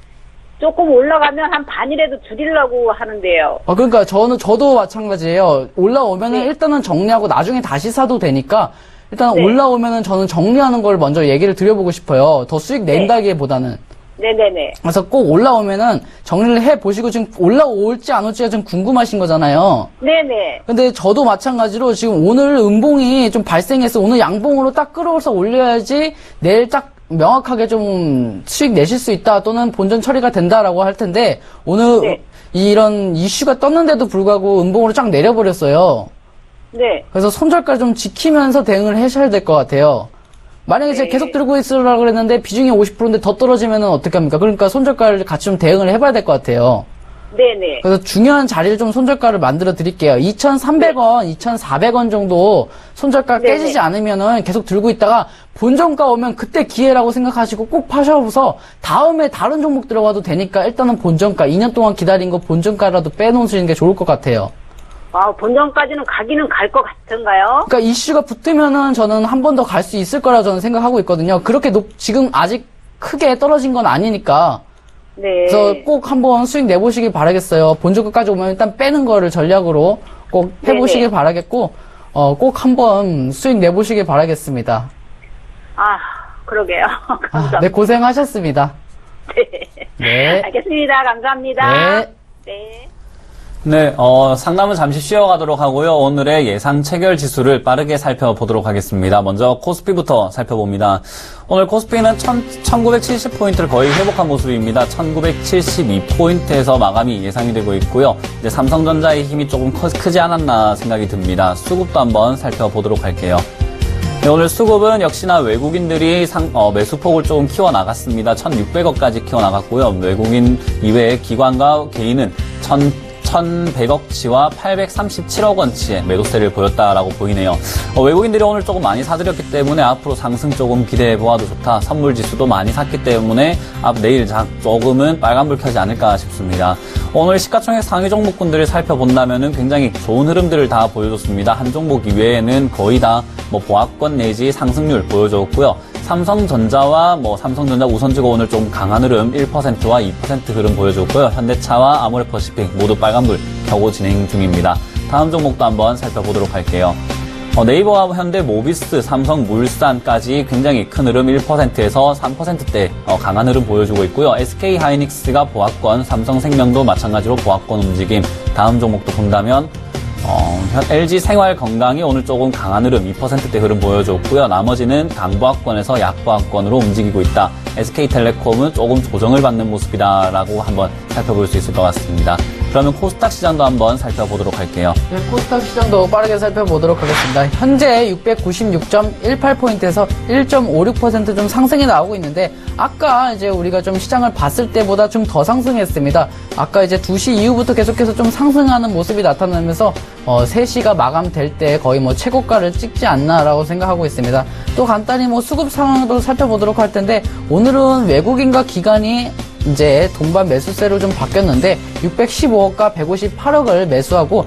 F: 조금 올라가면 한 반이라도 줄이려고 하는데요.
C: 그러니까 저도 마찬가지예요. 올라오면은
F: 네.
C: 일단은 정리하고 나중에 다시 사도 되니까 일단
F: 네.
C: 올라오면은 저는 정리하는 걸 먼저 얘기를 드려보고 싶어요. 더 수익 낸다기보다는.
F: 네네네.
C: 그래서 꼭 올라오면은 정리를 해보시고 지금 올라올지 안 올지가 좀 궁금하신 거잖아요.
F: 네네.
C: 근데 저도 마찬가지로 지금 오늘 음봉이 좀 발생해서 오늘 양봉으로 딱 끌어서 올려야지 내일 딱 명확하게 좀 수익 내실 수 있다 또는 본전 처리가 된다라고 할 텐데 오늘
F: 네.
C: 이런 이슈가 떴는데도 불구하고 음봉으로 쫙 내려버렸어요.
F: 네.
C: 그래서 손절가 좀 지키면서 대응을 하셔야 될 것 같아요. 만약에 제가 계속 들고 있으라고 그랬는데 비중이 50%인데 더 떨어지면 어떡합니까? 그러니까 손절가를 같이 좀 대응을 해봐야 될 것 같아요.
F: 네네.
C: 그래서 중요한 자리를 좀 손절가를 만들어 드릴게요. 2,300원, 2,400원 정도 손절가
F: 네네.
C: 깨지지 않으면은 계속 들고 있다가 본전가 오면 그때 기회라고 생각하시고 꼭 파셔서 다음에 다른 종목 들어가도 되니까 일단은 본전가, 2년 동안 기다린 거 본전가라도 빼놓으시는 게 좋을 것 같아요.
F: 본전까지는 가기는 갈 것 같은가요?
C: 그러니까 이슈가 붙으면은 저는 한 번 더 갈 수 있을 거라 저는 생각하고 있거든요. 그렇게 지금 아직 크게 떨어진 건 아니니까.
F: 네.
C: 그래서 꼭 한번 수익 내보시길 바라겠어요. 본전가까지 오면 일단 빼는 거를 전략으로 꼭 해보시길
F: 네네.
C: 바라겠고, 꼭 한번 수익 내보시길 바라겠습니다.
F: 그러게요. 감사합니다.
C: 네, 고생하셨습니다.
F: 네.
C: 네.
F: 알겠습니다. 감사합니다.
C: 네.
F: 네.
B: 네, 상담은 잠시 쉬어가도록 하고요. 오늘의 예상 체결 지수를 빠르게 살펴보도록 하겠습니다. 먼저 코스피부터 살펴봅니다. 오늘 코스피는 1970포인트를 거의 회복한 모습입니다. 1972포인트에서 마감이 예상이 되고 있고요. 이제 삼성전자의 힘이 조금 크지 않았나 생각이 듭니다. 수급도 한번 살펴보도록 할게요. 네, 오늘 수급은 역시나 외국인들이 매수폭을 조금 키워나갔습니다. 1,600억까지 키워나갔고요. 외국인 이외의 기관과 개인은 1,100억치와 837억 원치의 매도세를 보였다라고 보이네요. 외국인들이 오늘 조금 많이 사들였기 때문에 앞으로 상승 조금 기대해 보아도 좋다. 선물 지수도 많이 샀기 때문에 내일 조금은 빨간불 켜지 않을까 싶습니다. 오늘 시가총액 상위 종목군들을 살펴본다면은 굉장히 좋은 흐름들을 다 보여줬습니다. 한 종목 이외에는 거의 다 보합권 내지 상승률 보여줬고요. 삼성전자와 삼성전자 우선주가 오늘 좀 강한 흐름 1%와 2% 흐름 보여줬고요. 현대차와 아모레퍼시픽 모두 빨간불 켜고 진행 중입니다. 다음 종목도 한번 살펴보도록 할게요. 네이버와 현대모비스, 삼성물산까지 굉장히 큰 흐름 1%에서 3%대 강한 흐름 보여주고 있고요. SK하이닉스가 보합권, 삼성생명도 마찬가지로 보합권 움직임. 다음 종목도 본다면 LG생활건강이 오늘 조금 강한 흐름 2%대 흐름 보여줬고요. 나머지는 강보합권에서 약보합권으로 움직이고 있다. SK텔레콤은 조금 조정을 받는 모습이다라고 한번 살펴볼 수 있을 것 같습니다. 그러면 코스닥 시장도 한번 살펴보도록 할게요.
C: 네, 코스닥 시장도 빠르게 살펴보도록 하겠습니다. 현재 696.18포인트에서 1.56% 좀 상승이 나오고 있는데, 아까 이제 우리가 좀 시장을 봤을 때보다 좀 더 상승했습니다. 아까 이제 2시 이후부터 계속해서 좀 상승하는 모습이 나타나면서 3시가 마감될 때 거의 최고가를 찍지 않나라고 생각하고 있습니다. 또 간단히 수급 상황도 살펴보도록 할 텐데, 오늘은 외국인과 기관이 이제 동반 매수세로 좀 바뀌었는데 615억과 158억을 매수하고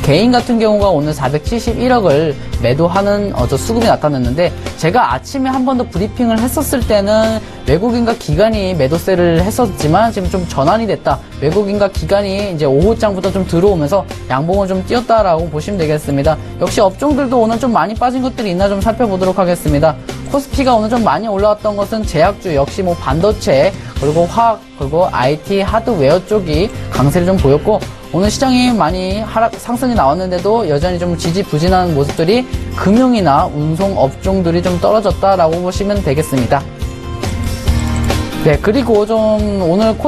C: 개인 같은 경우가 오늘 471억을 매도하는 수급이 나타났는데, 제가 아침에 한 번 더 브리핑을 했었을 때는 외국인과 기관이 매도세를 했었지만 지금 좀 전환이 됐다. 외국인과 기관이 이제 오후장부터 좀 들어오면서 양봉을 좀 띄었다라고 보시면 되겠습니다. 역시 업종들도 오늘 좀 많이 빠진 것들이 있나 좀 살펴보도록 하겠습니다. 코스피가 오늘 좀 많이 올라왔던 것은 제약주, 역시 반도체, 그리고 화학, 그리고 IT, 하드웨어 쪽이 강세를 좀 보였고, 오늘 시장이 많이 상승이 나왔는데도 여전히 좀 지지부진한 모습들이 금융이나 운송 업종들이 좀 떨어졌다라고 보시면 되겠습니다. 네, 그리고 오늘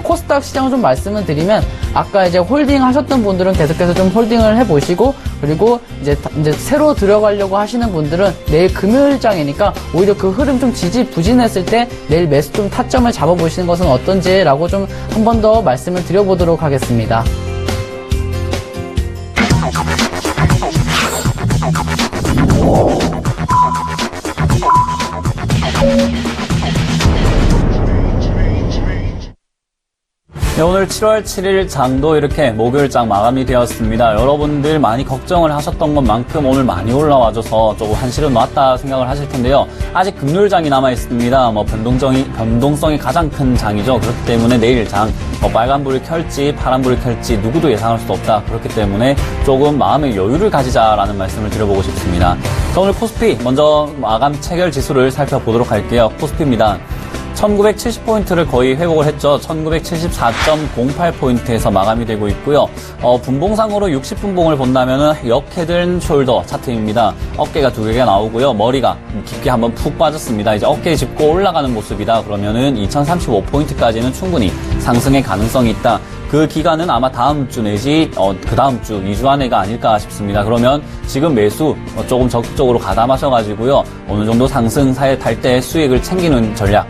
C: 코스닥 시장을 좀 말씀을 드리면, 아까 이제 홀딩 하셨던 분들은 계속해서 좀 홀딩을 해보시고, 그리고 이제 새로 들어가려고 하시는 분들은 내일 금요일장이니까 오히려 그 흐름 좀 지지부진했을 때 내일 매수 좀 타점을 잡아보시는 것은 어떤지라고 좀 한 번 더 말씀을 드려보도록 하겠습니다.
B: 네, 오늘 7월 7일 장도 이렇게 목요일장 마감이 되었습니다. 여러분들 많이 걱정을 하셨던 것만큼 오늘 많이 올라와줘서 조금 한시름 놨다 생각을 하실 텐데요. 아직 금요일장이 남아있습니다. 변동성이 가장 큰 장이죠. 그렇기 때문에 내일 장 빨간불을 켤지 파란불을 켤지 누구도 예상할 수 없다. 그렇기 때문에 조금 마음의 여유를 가지자라는 말씀을 드려보고 싶습니다. 자, 오늘 코스피 먼저 마감 체결 지수를 살펴보도록 할게요. 코스피입니다. 1970포인트를 거의 회복을 했죠. 1974.08포인트에서 마감이 되고 있고요. 분봉상으로 60분봉을 본다면은 역헤드 숄더 차트입니다. 어깨가 두 개가 나오고요. 머리가 깊게 한번 푹 빠졌습니다. 이제 어깨 짚고 올라가는 모습이다. 그러면은 2035포인트까지는 충분히 상승의 가능성이 있다. 그 기간은 아마 다음 주 내지 그 다음 주 2주 안에가 아닐까 싶습니다. 그러면 지금 매수 조금 적극적으로 가담하셔가지고요. 어느 정도 상승사에 탈 때 수익을 챙기는 전략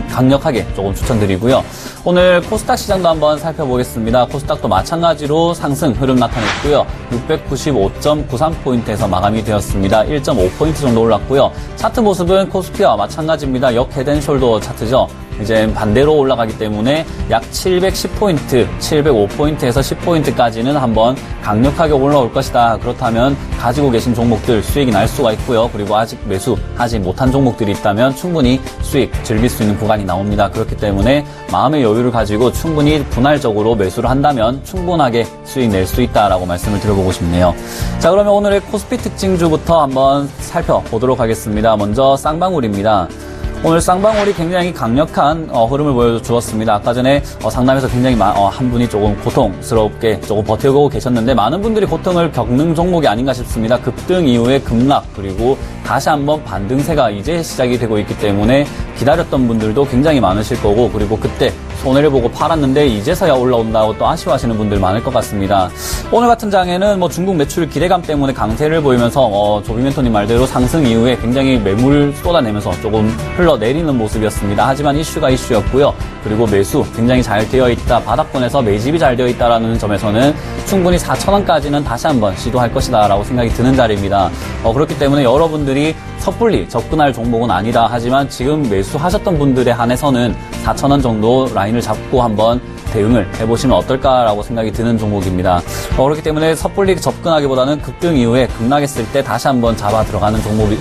B: 강력하게 조금 추천드리고요. 오늘 코스닥 시장도 한번 살펴보겠습니다. 코스닥도 마찬가지로 상승 흐름 나타냈고요. 695.93포인트에서 마감이 되었습니다. 1.5포인트 정도 올랐고요. 차트 모습은 코스피와 마찬가지입니다. 역헤드앤숄더 차트죠. 이제 반대로 올라가기 때문에 약 710포인트, 705포인트에서 10포인트까지는 한번 강력하게 올라올 것이다. 그렇다면 가지고 계신 종목들 수익이 날 수가 있고요. 그리고 아직 매수하지 못한 종목들이 있다면 충분히 수익 즐길 수 있는 구간이 나옵니다. 그렇기 때문에 마음의 여유를 가지고 충분히 분할적으로 매수를 한다면 충분하게 수익 낼 수 있다라고 말씀을 드려보고 싶네요. 자, 그러면 오늘의 코스피 특징주부터 한번 살펴보도록 하겠습니다. 먼저 쌍방울입니다. 오늘 쌍방울이 굉장히 강력한 흐름을 보여주었습니다. 아까 전에 상담에서 굉장히 한 분이 조금 고통스럽게 조금 버텨오고 계셨는데, 많은 분들이 고통을 겪는 종목이 아닌가 싶습니다. 급등 이후에 급락, 그리고 다시 한번 반등세가 이제 시작이 되고 있기 때문에 기다렸던 분들도 굉장히 많으실 거고, 그리고 그때 손해를 보고 팔았는데 이제서야 올라온다고 또 아쉬워하시는 분들 많을 것 같습니다. 오늘 같은 장에는 중국 매출 기대감 때문에 강세를 보이면서 조비 멘토님 말대로 상승 이후에 굉장히 매물 쏟아내면서 조금 흘러내리는 모습이었습니다. 하지만 이슈가 이슈였고요. 그리고 매수 굉장히 잘 되어 있다, 바닥권에서 매집이 잘 되어 있다라는 점에서는 충분히 4,000원까지는 다시 한번 시도할 것이다 라고 생각이 드는 자리입니다. 그렇기 때문에 여러분들이 섣불리 접근할 종목은 아니다. 하지만 지금 매수하셨던 분들에 한해서는 4,000원 정도 라인을 잡고 한번 대응을 해보시면 어떨까라고 생각이 드는 종목입니다. 그렇기 때문에 섣불리 접근하기보다는 급등 이후에 급락했을 때 다시 한번 잡아 들어가는 종목이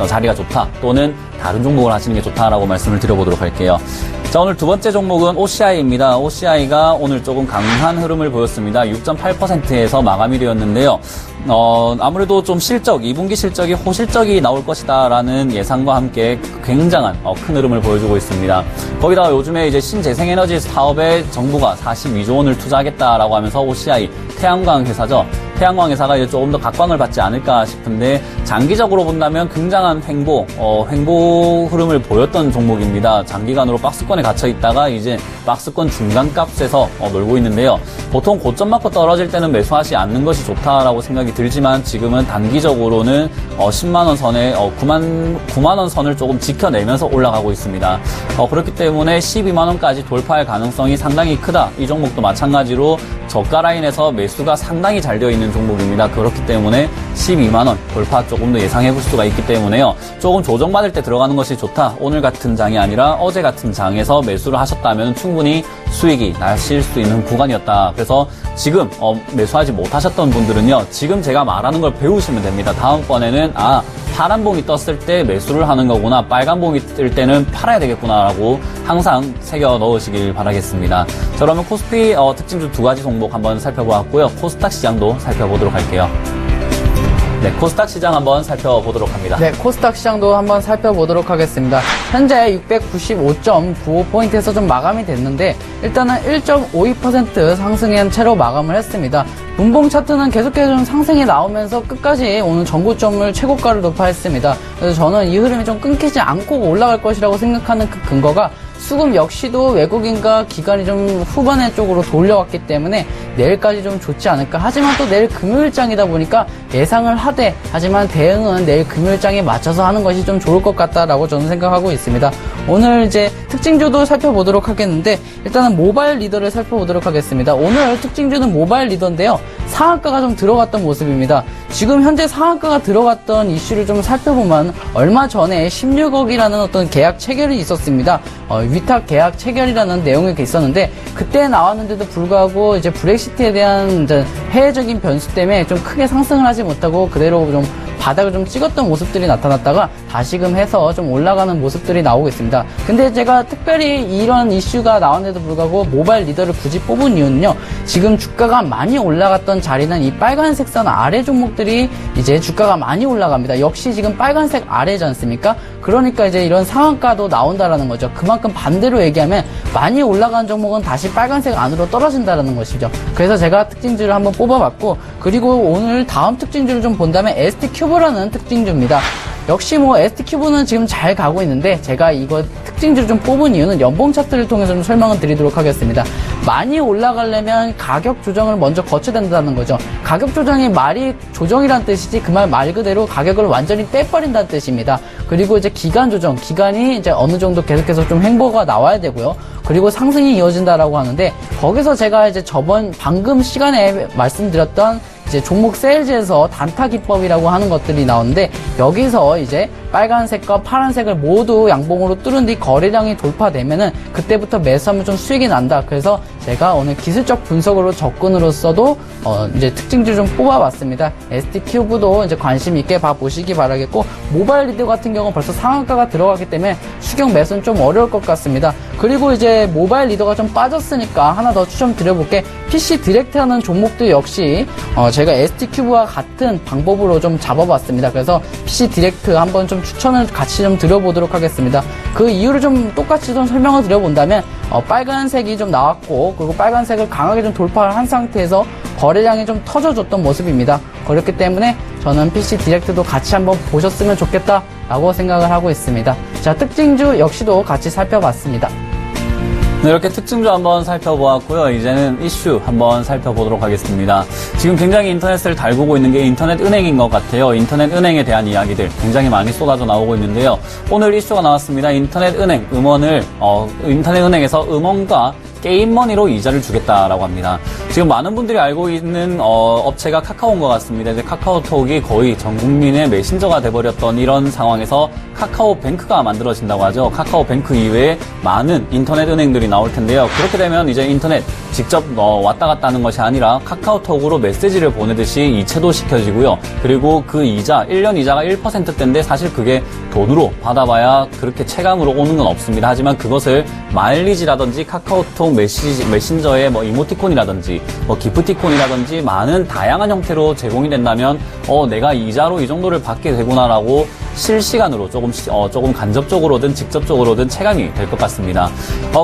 B: 자리가 좋다, 또는 다른 종목을 하시는 게 좋다라고 말씀을 드려보도록 할게요. 자, 오늘 두 번째 종목은 OCI입니다. OCI가 오늘 조금 강한 흐름을 보였습니다. 6.8%에서 마감이 되었는데요. 아무래도 좀 2분기 실적이 호실적이 나올 것이다라는 예상과 함께 굉장한 큰 흐름을 보여주고 있습니다. 거기다가 요즘에 이제 신재생에너지 사업에 정부가 42조 원을 투자하겠다라고 하면서 OCI, 태양광 회사죠. 태양광 회사가 이제 조금 더 각광을 받지 않을까 싶은데, 장기적으로 본다면 굉장한 횡보 흐름을 보였던 종목입니다. 장기간으로 박스권에 갇혀 있다가 이제 박스권 중간값에서 놀고 있는데요. 보통 고점 맞고 떨어질 때는 매수하지 않는 것이 좋다라고 생각이 들지만, 지금은 단기적으로는 10만원 선에 9만원 선을 조금 지켜내면서 올라가고 있습니다. 그렇기 때문에 12만원까지 돌파할 가능성이 상당히 크다. 이 종목도 마찬가지로 저가 라인에서 매수가 상당히 잘 되어 있는 종목입니다. 그렇기 때문에 12만원 돌파 조금 더 예상해 볼 수가 있기 때문에요. 조금 조정받을 때 들어가는 것이 좋다. 오늘 같은 장이 아니라 어제 같은 장에서 매수를 하셨다면 충분히 수익이 나실 수 있는 구간이었다. 그래서 지금 매수하지 못하셨던 분들은요, 지금 제가 말하는 걸 배우시면 됩니다. 다음번에는 파란 봉이 떴을 때 매수를 하는 거구나, 빨간 봉이 뜰 때는 팔아야 되겠구나라고 항상 새겨 넣으시길 바라겠습니다. 자, 그러면 코스피 특징주 두 가지 종목 한번 살펴보았고요. 코스닥 시장도 살펴보도록 할게요. 네, 코스닥 시장 한번 살펴보도록 합니다.
C: 네, 코스닥 시장도 한번 살펴보도록 하겠습니다. 현재 695.95포인트에서 좀 마감이 됐는데, 일단은 1.52% 상승한 채로 마감을 했습니다. 분봉 차트는 계속해서 좀 상승이 나오면서 끝까지 오늘 전고점을 최고가를 돌파했습니다. 그래서 저는 이 흐름이 좀 끊기지 않고 올라갈 것이라고 생각하는 그 근거가, 수급 역시도 외국인과 기관이 좀 후반에 쪽으로 돌려왔기 때문에 내일까지 좀 좋지 않을까. 하지만 또 내일 금요일장이다 보니까 예상을 하되, 하지만 대응은 내일 금요일장에 맞춰서 하는 것이 좀 좋을 것 같다라고 저는 생각하고 있습니다. 오늘 이제 특징주도 살펴보도록 하겠는데, 일단은 모바일 리더를 살펴보도록 하겠습니다. 오늘 특징주는 모바일 리더인데요, 상한가가 좀 들어갔던 모습입니다. 지금 현재 상한가가 들어갔던 이슈를 좀 살펴보면, 얼마 전에 16억이라는 어떤 계약 체결이 있었습니다. 위탁 계약 체결이라는 내용이 있었는데, 그때 나왔는데도 불구하고 이제 브렉시트에 대한 이제 해외적인 변수 때문에 좀 크게 상승을 하지 못하고 그대로 좀 바닥을 좀 찍었던 모습들이 나타났다가 다시금 해서 좀 올라가는 모습들이 나오고 있습니다. 근데 제가 특별히 이런 이슈가 나왔는데도 불구하고 모바일 리더를 굳이 뽑은 이유는요, 지금 주가가 많이 올라갔던 자리는 이 빨간색 선 아래 종목들이 이제 주가가 많이 올라갑니다. 역시 지금 빨간색 아래지 않습니까? 그러니까 이제 이런 상한가도 나온다라는 거죠. 그만큼 반대로 얘기하면 많이 올라간 종목은 다시 빨간색 안으로 떨어진다라는 것이죠. 그래서 제가 특징주를 한번 뽑아봤고, 그리고 오늘 다음 특징주를 좀 본다면 ST큐브라는 특징주입니다. 역시 뭐 ST큐브는 지금 잘 가고 있는데, 제가 이거 특징주를 좀 뽑은 이유는 연봉 차트를 통해서 좀 설명을 드리도록 하겠습니다. 많이 올라가려면 가격 조정을 먼저 거쳐야 된다는 거죠. 가격 조정이 말이 조정이란 뜻이지, 그 말 그대로 가격을 완전히 빼버린다는 뜻입니다. 그리고 이제 기간 조정, 기간이 이제 어느 정도 계속해서 좀 횡보가 나와야 되고요. 그리고 상승이 이어진다라고 하는데, 거기서 제가 이제 방금 시간에 말씀드렸던 이제 종목 세일즈에서 단타 기법이라고 하는 것들이 나오는데, 여기서 이제 빨간색과 파란색을 모두 양봉으로 뚫은 뒤 거래량이 돌파되면은 그때부터 매수하면 좀 수익이 난다. 그래서 제가 오늘 기술적 분석으로 접근으로서도 이제 특징주를 좀 뽑아봤습니다. ST큐브도 이제 관심 있게 봐보시기 바라겠고, 모바일 리더 같은 경우는 벌써 상한가가 들어가기 때문에 추격 매수는 좀 어려울 것 같습니다. 그리고 이제 모바일 리더가 좀 빠졌으니까 하나 더 추천드려볼게. PC 디렉트하는 종목도 역시 제가 ST큐브와 같은 방법으로 좀 잡아봤습니다. 그래서 PC 디렉트 한번 좀 추천을 같이 좀 드려보도록 하겠습니다. 그 이유를 좀 똑같이 좀 설명을 드려본다면, 빨간색이 좀 나왔고, 그리고 빨간색을 강하게 좀 돌파를 한 상태에서 거래량이 좀 터져줬던 모습입니다. 그렇기 때문에 저는 PC 디렉트도 같이 한번 보셨으면 좋겠다라고 생각을 하고 있습니다. 자, 특징주 역시도 같이 살펴봤습니다.
B: 네, 이렇게 특징주 한번 살펴보았고요. 이제는 이슈 한번 살펴보도록 하겠습니다. 지금 굉장히 인터넷을 달구고 있는 게 인터넷 은행인 것 같아요. 인터넷 은행에 대한 이야기들 굉장히 많이 쏟아져 나오고 있는데요. 오늘 이슈가 나왔습니다. 인터넷 은행 음원을 인터넷 은행에서 음원과 게임머니로 이자를 주겠다라고 합니다. 지금 많은 분들이 알고 있는 업체가 카카오인 것 같습니다. 이제 카카오톡이 거의 전 국민의 메신저가 돼버렸던 이런 상황에서 카카오뱅크가 만들어진다고 하죠. 카카오뱅크 이외에 많은 인터넷 은행들이 나올 텐데요. 그렇게 되면 이제 인터넷 직접 왔다 갔다 하는 것이 아니라 카카오톡으로 메시지를 보내듯이 이체도 시켜지고요. 그리고 그 이자, 1년 이자가 1%대인데 사실 그게 돈으로 받아봐야 그렇게 체감으로 오는 건 없습니다. 하지만 그것을 마일리지라든지 카카오톡 메신저의 이모티콘이라든지 기프티콘이라든지 많은 다양한 형태로 제공이 된다면 내가 이자로 이 정도를 받게 되구나라고 실시간으로 조금 간접적으로든 직접적으로든 체감이 될 것 같습니다.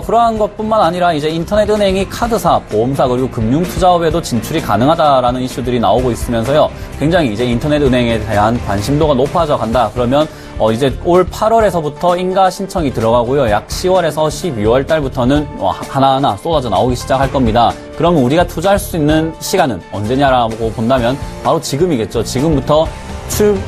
B: 그러한 것뿐만 아니라 이제 인터넷 은행이 카드사, 보험사 그리고 금융투자업에도 진출이 가능하다라는 이슈들이 나오고 있으면서요. 굉장히 이제 인터넷 은행에 대한 관심도가 높아져 간다. 그러면 이제 올 8월에서부터 인가 신청이 들어가고요. 약 10월에서 12월 달부터는 하나하나 쏟아져 나오기 시작할 겁니다. 그러면 우리가 투자할 수 있는 시간은 언제냐라고 본다면 바로 지금이겠죠. 지금부터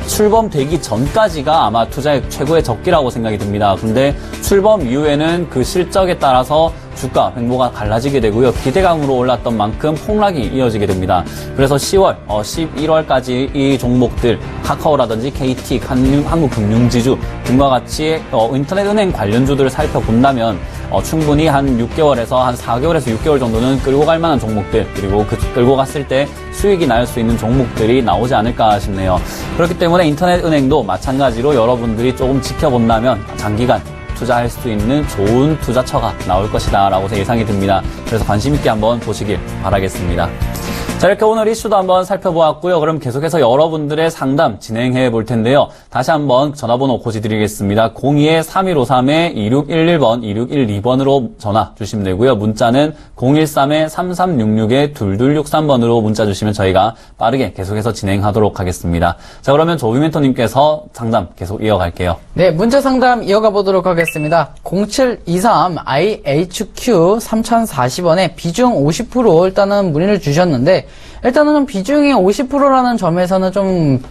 B: 출범되기 전까지가 아마 투자의 최고의 적기라고 생각이 듭니다. 근데 출범 이후에는 그 실적에 따라서 주가 횡보가 갈라지게 되고요. 기대감으로 올랐던 만큼 폭락이 이어지게 됩니다. 그래서 10월, 11월까지 이 종목들 카카오라든지 KT, 한국금융지주 등과 같이 인터넷 은행 관련주들을 살펴본다면 충분히 한 6개월에서 한 4개월에서 6개월 정도는 끌고 갈 만한 종목들, 그리고 끌고 갔을 때 수익이 날 수 있는 종목들이 나오지 않을까 싶네요. 그렇기 때문에 인터넷 은행도 마찬가지로 여러분들이 조금 지켜본다면 장기간 투자할 수 있는 좋은 투자처가 나올 것이다 라고 예상이 듭니다. 그래서 관심 있게 한번 보시길 바라겠습니다. 자, 이렇게 오늘 이슈도 한번 살펴보았고요. 그럼 계속해서 여러분들의 상담 진행해 볼 텐데요. 다시 한번 전화번호 고지드리겠습니다. 02-3253-2611번, 2612번으로 전화 주시면 되고요. 문자는 013-3366-2263번으로 문자 주시면 저희가 빠르게 계속해서 진행하도록 하겠습니다. 자, 그러면 조비 멘토님께서 상담 계속 이어갈게요.
C: 네, 문자 상담 이어가 보도록 하겠습니다. 0723 IHQ 3040원에 비중 50% 일단은 문의를 주셨는데, 일단은 비중이 50%라는 점에서는 좀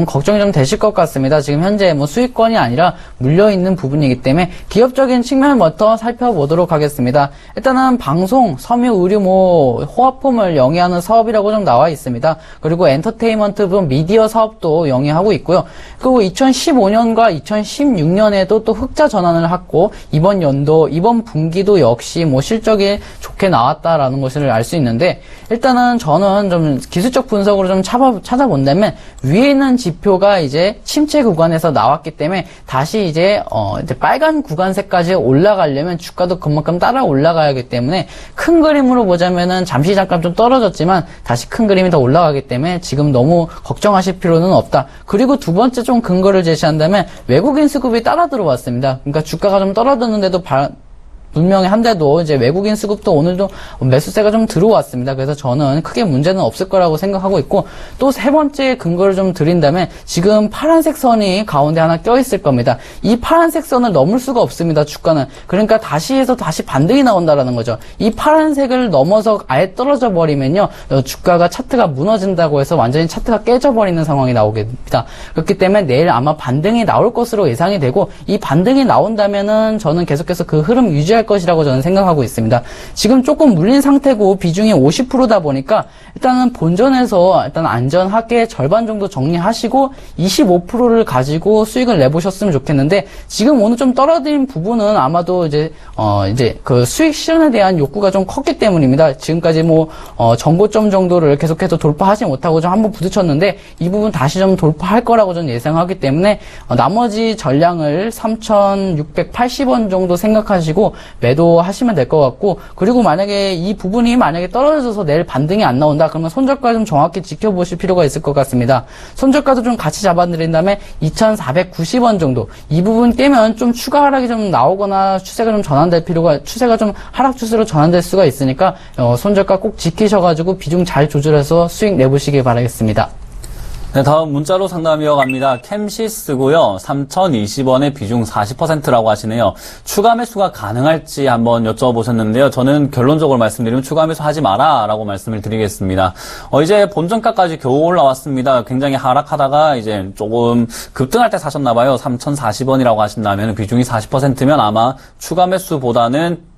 C: 걱정이 좀 되실 것 같습니다. 지금 현재 수익권이 아니라 물려있는 부분이기 때문에 기업적인 측면부터 살펴보도록 하겠습니다. 일단은 방송, 섬유, 의류, 호화품을 영위하는 사업이라고 좀 나와 있습니다. 그리고 엔터테인먼트 부분 미디어 사업도 영위하고 있고요. 그리고 2015년과 2016년에도 또 흑자 전환을 했고, 이번 연도, 이번 분기도 역시 실적이 좋게 나왔다라는 것을 알 수 있는데, 일단은 저는 좀 기술적 분석으로 좀 찾아본다면 위에 있는 지표가 이제 침체 구간에서 나왔기 때문에 다시 이제 빨간 구간세까지 올라가려면 주가도 그만큼 따라 올라가야 하기 때문에 큰 그림으로 보자면은 잠깐 좀 떨어졌지만 다시 큰 그림이 더 올라가기 때문에 지금 너무 걱정하실 필요는 없다. 그리고 두 번째 좀 근거를 제시한다면 외국인 수급이 따라 들어왔습니다. 그러니까 주가가 좀 떨어졌는데도 분명히 한데도 이제 외국인 수급도 오늘도 매수세가 좀 들어왔습니다. 그래서 저는 크게 문제는 없을 거라고 생각하고 있고, 또 세 번째 근거를 좀 드린다면 지금 파란색 선이 가운데 하나 껴있을 겁니다. 이 파란색 선을 넘을 수가 없습니다. 주가는. 그러니까 다시 반등이 나온다라는 거죠. 이 파란색을 넘어서 아예 떨어져 버리면요, 주가가 차트가 무너진다고 해서 완전히 차트가 깨져버리는 상황이 나오게 됩니다. 그렇기 때문에 내일 아마 반등이 나올 것으로 예상이 되고, 이 반등이 나온다면은 저는 계속해서 그 흐름 유지할 것이라고 저는 생각하고 있습니다. 지금 조금 물린 상태고 비중이 50%다 보니까 일단은 본전에서 일단 안전하게 절반 정도 정리하시고 25%를 가지고 수익을 내보셨으면 좋겠는데, 지금 오늘 좀 떨어진 부분은 아마도 이제 그 수익 실현에 대한 욕구가 좀 컸기 때문입니다. 지금까지 정고점 정도를 계속해서 돌파하지 못하고 좀 한번 부딪혔는데, 이 부분 다시 좀 돌파할 거라고 저는 예상하기 때문에 나머지 전량을 3,680원 정도 생각하시고 매도하시면 될 것 같고, 그리고 만약에 이 부분이 떨어져서 내일 반등이 안 나온다 그러면 손절가 좀 정확히 지켜보실 필요가 있을 것 같습니다. 손절가도 좀 같이 잡아드린 다음에 2,490원 정도, 이 부분 깨면 좀 추가 하락이 좀 나오거나 추세가 좀 하락 추세로 전환될 수가 있으니까 손절가 꼭 지키셔가지고 비중 잘 조절해서 수익 내보시길 바라겠습니다.
B: 네, 다음 문자로 상담 이어갑니다. 캠시스고요. 3,020원의 비중 40%라고 하시네요. 추가 매수가 가능할지 한번 여쭤보셨는데요. 저는 결론적으로 말씀드리면 추가 매수 하지 마라 라고 말씀을 드리겠습니다. 이제 본전가까지 겨우 올라왔습니다. 굉장히 하락하다가 이제 조금 급등할 때 사셨나봐요. 3,040원이라고 하신다면 비중이 40%면 아마 추가 매수보다는